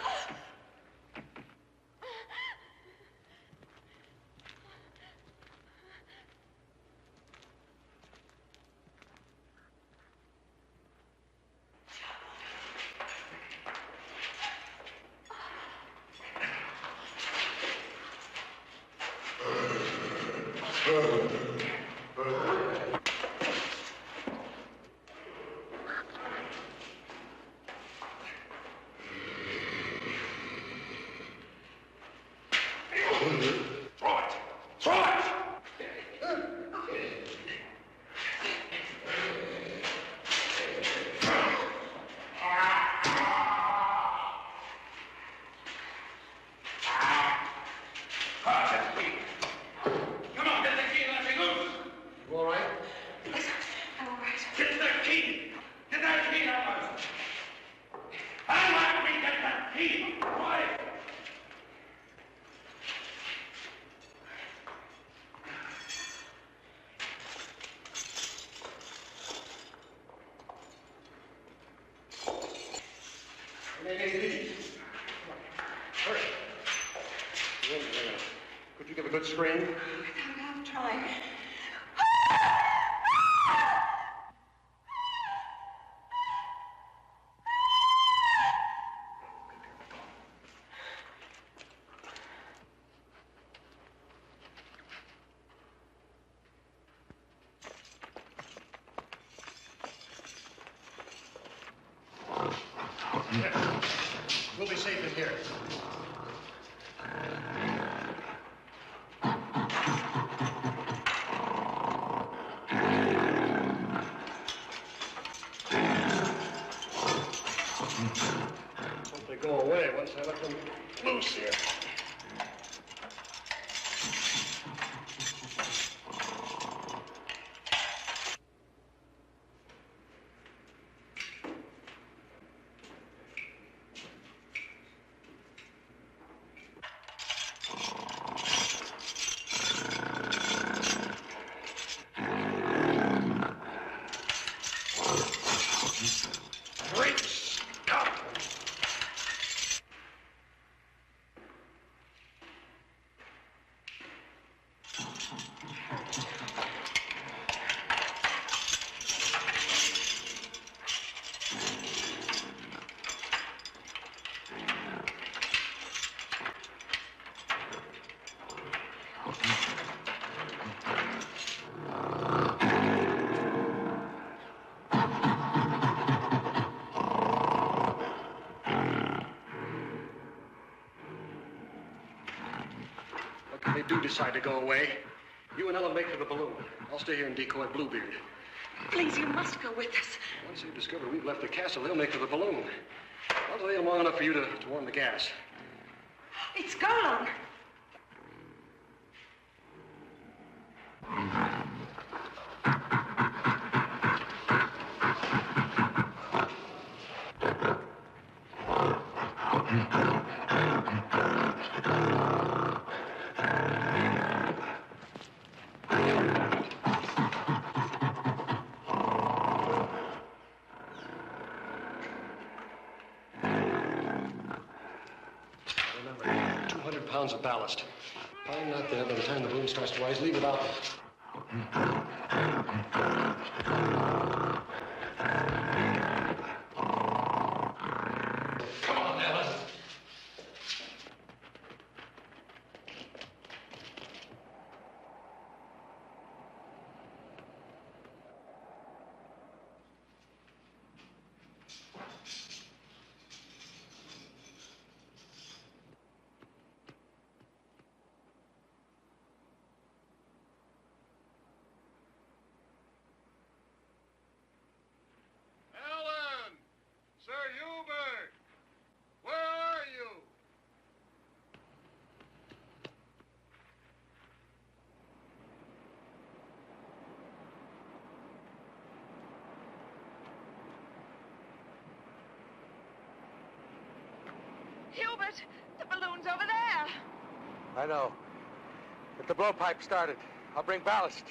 [SPEAKER 4] Hurry. Could you give a good scream?
[SPEAKER 9] I'm trying.
[SPEAKER 4] We'll be safe in here. Hope they go away once I let them loose here. do decide to go away, you and Ella make for the balloon. I'll stay here and decoy Bluebeard.
[SPEAKER 9] Please, you must go with us.
[SPEAKER 4] Once they discover we've left the castle, they'll make for the balloon. I'll delay them long enough for you to warm the gas.
[SPEAKER 9] It's Golan.
[SPEAKER 4] Remember, 200 pounds of ballast. Find not there by the time the balloon starts to rise. Leave without them.
[SPEAKER 11] Come on, Ellen.
[SPEAKER 4] Ellen! Sir Hubert! Where are you?
[SPEAKER 9] Hubert, the balloon's over there.
[SPEAKER 3] I know. But the blowpipe started. I'll bring ballast.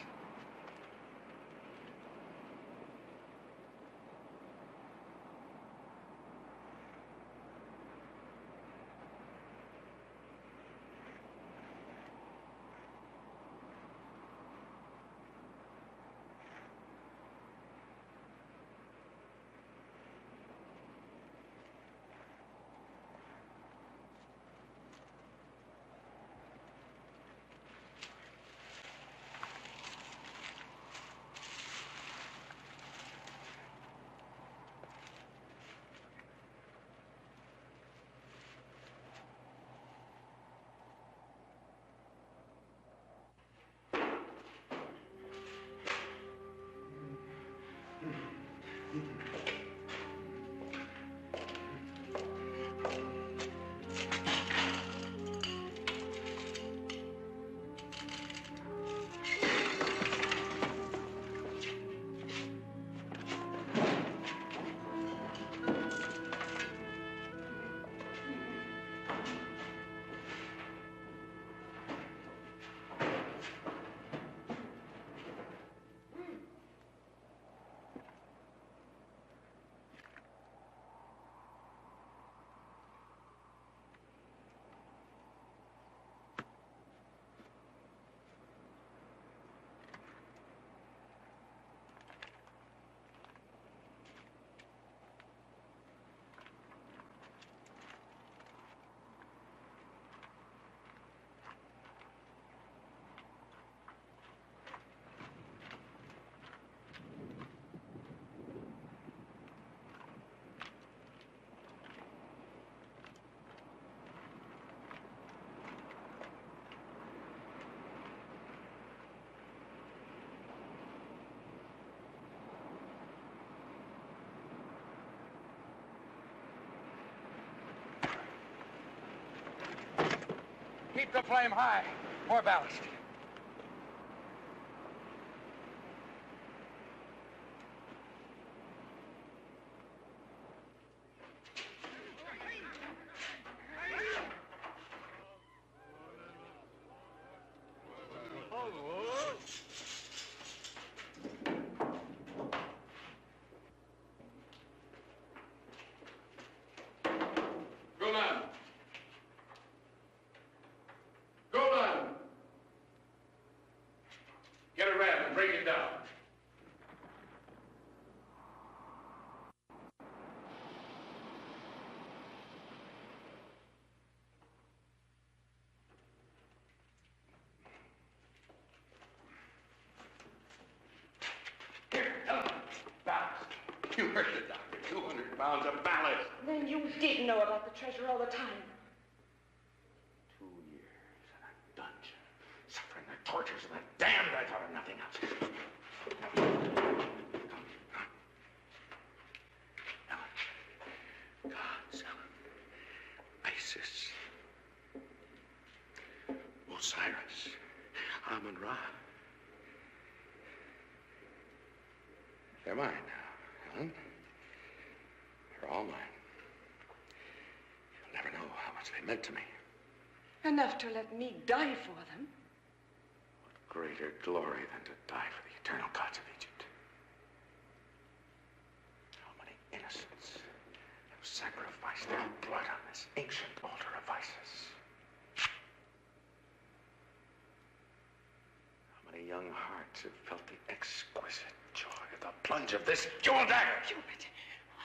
[SPEAKER 3] Keep the flame high. More ballast.
[SPEAKER 1] Golan! Golan! Get a ram and break it down. Here, ballast. You heard the doctor. 200 pounds of ballast.
[SPEAKER 9] Then you did know about the treasure all the time.
[SPEAKER 1] 2 years in a dungeon.
[SPEAKER 11] tortures of the damned, I thought of nothing else. Ellen. Gods, Ellen. Isis. Osiris. Amun-Ra. They're mine now, Ellen. They're all mine. You'll never know how much they meant to me.
[SPEAKER 9] Enough to let me die for them.
[SPEAKER 11] What greater glory than to die for the eternal gods of Egypt? How many innocents have sacrificed their blood on this ancient altar of Isis? How many young hearts have felt the exquisite joy of the plunge of this jewel dagger?
[SPEAKER 9] Hubert,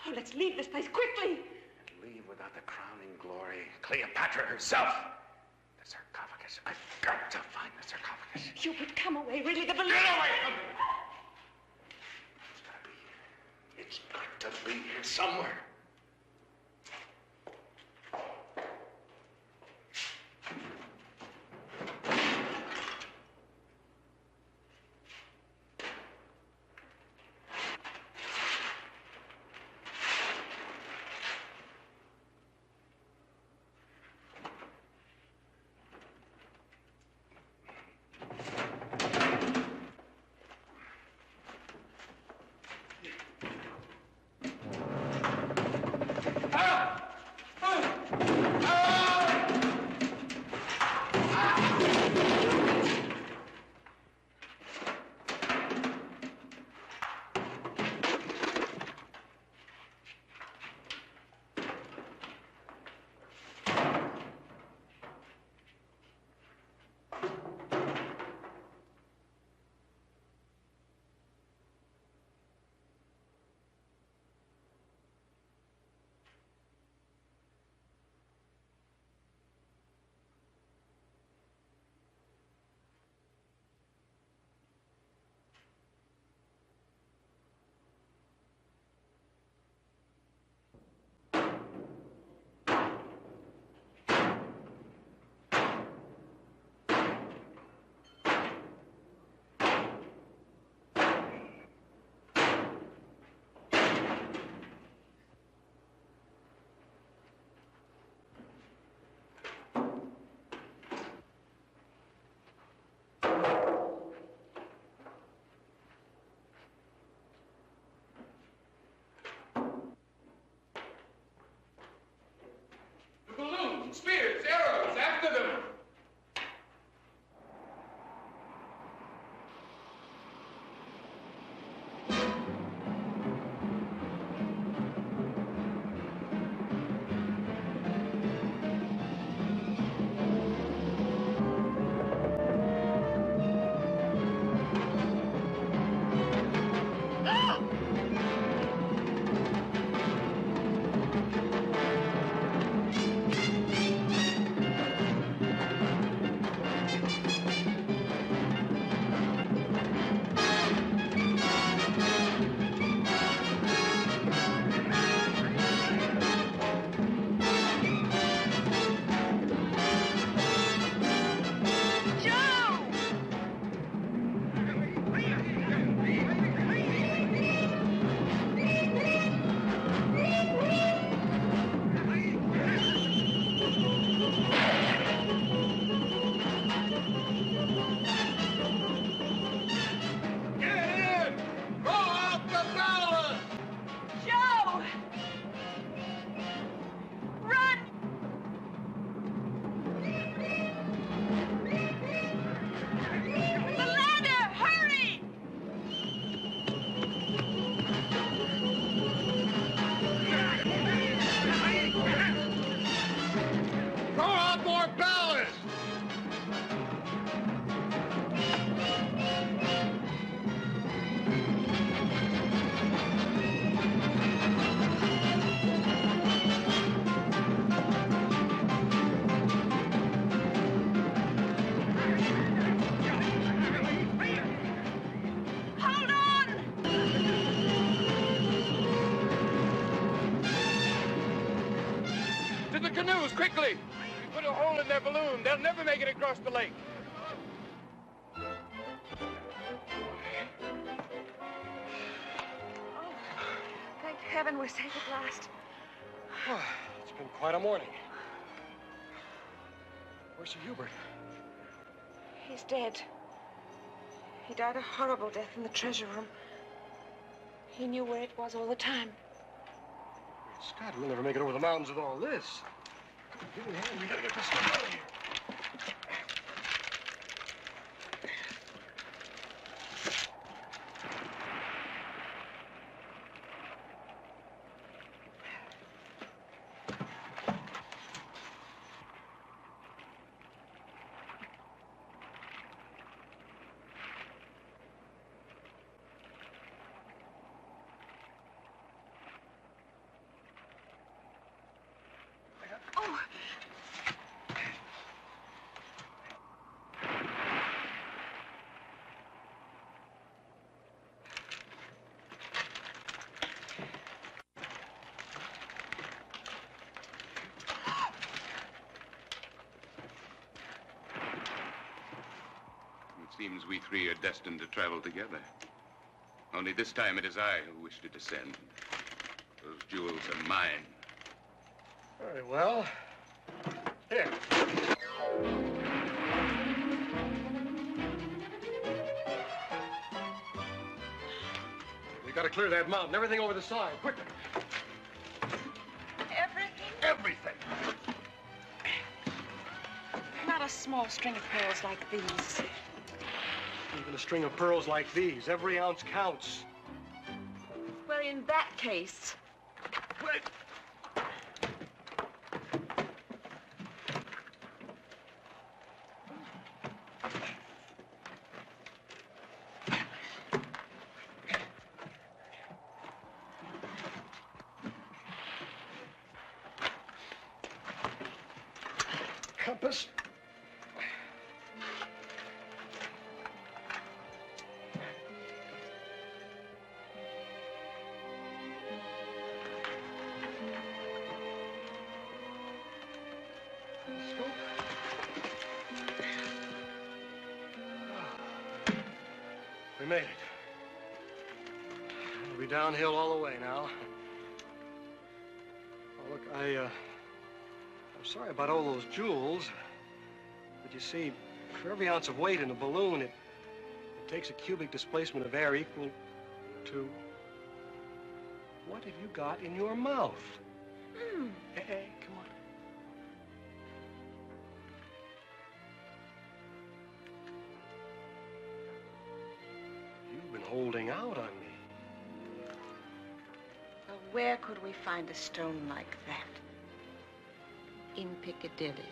[SPEAKER 9] oh, let's leave this place quickly.
[SPEAKER 11] And leave without the crowning glory, Cleopatra herself. The sarcophagus. I've got to find the sarcophagus.
[SPEAKER 9] Hubert, come away. Really, the balloon.
[SPEAKER 11] Get away from me! It's gotta be here. It's got to be here somewhere.
[SPEAKER 1] Spears, arrows, after them!
[SPEAKER 7] Quickly! We put a hole in their balloon. They'll never make it across the lake.
[SPEAKER 9] heaven, we're safe at last.
[SPEAKER 4] It's been quite a morning. Where's Sir Hubert?
[SPEAKER 9] He's dead. He died a horrible death in the treasure room. He knew where it was all the time.
[SPEAKER 4] Scott, we'll never make it over the mountains with all this. Give me a hand. We gotta get this stuff out of here.
[SPEAKER 9] Oh!
[SPEAKER 1] It seems we three are destined to travel together. Only this time it is I who wish to descend. Those jewels are mine.
[SPEAKER 4] Very well. Here. We gotta clear that mountain. Everything over the side. Quicker.
[SPEAKER 9] Everything?
[SPEAKER 4] Everything.
[SPEAKER 9] Not a small string of pearls like these.
[SPEAKER 4] Even a string of pearls like these. Every ounce counts.
[SPEAKER 9] Well, in that case...
[SPEAKER 4] Wait. Compass. We made it. We'll be downhill all the way now. Oh, look, I'm sorry about all those jewels. But you see, for every ounce of weight in a balloon, it takes a cubic displacement of air equal to... What have you got in your mouth? Hey, come on. You've been holding out on me.
[SPEAKER 9] Well, where could we find a stone like that? In Piccadilly.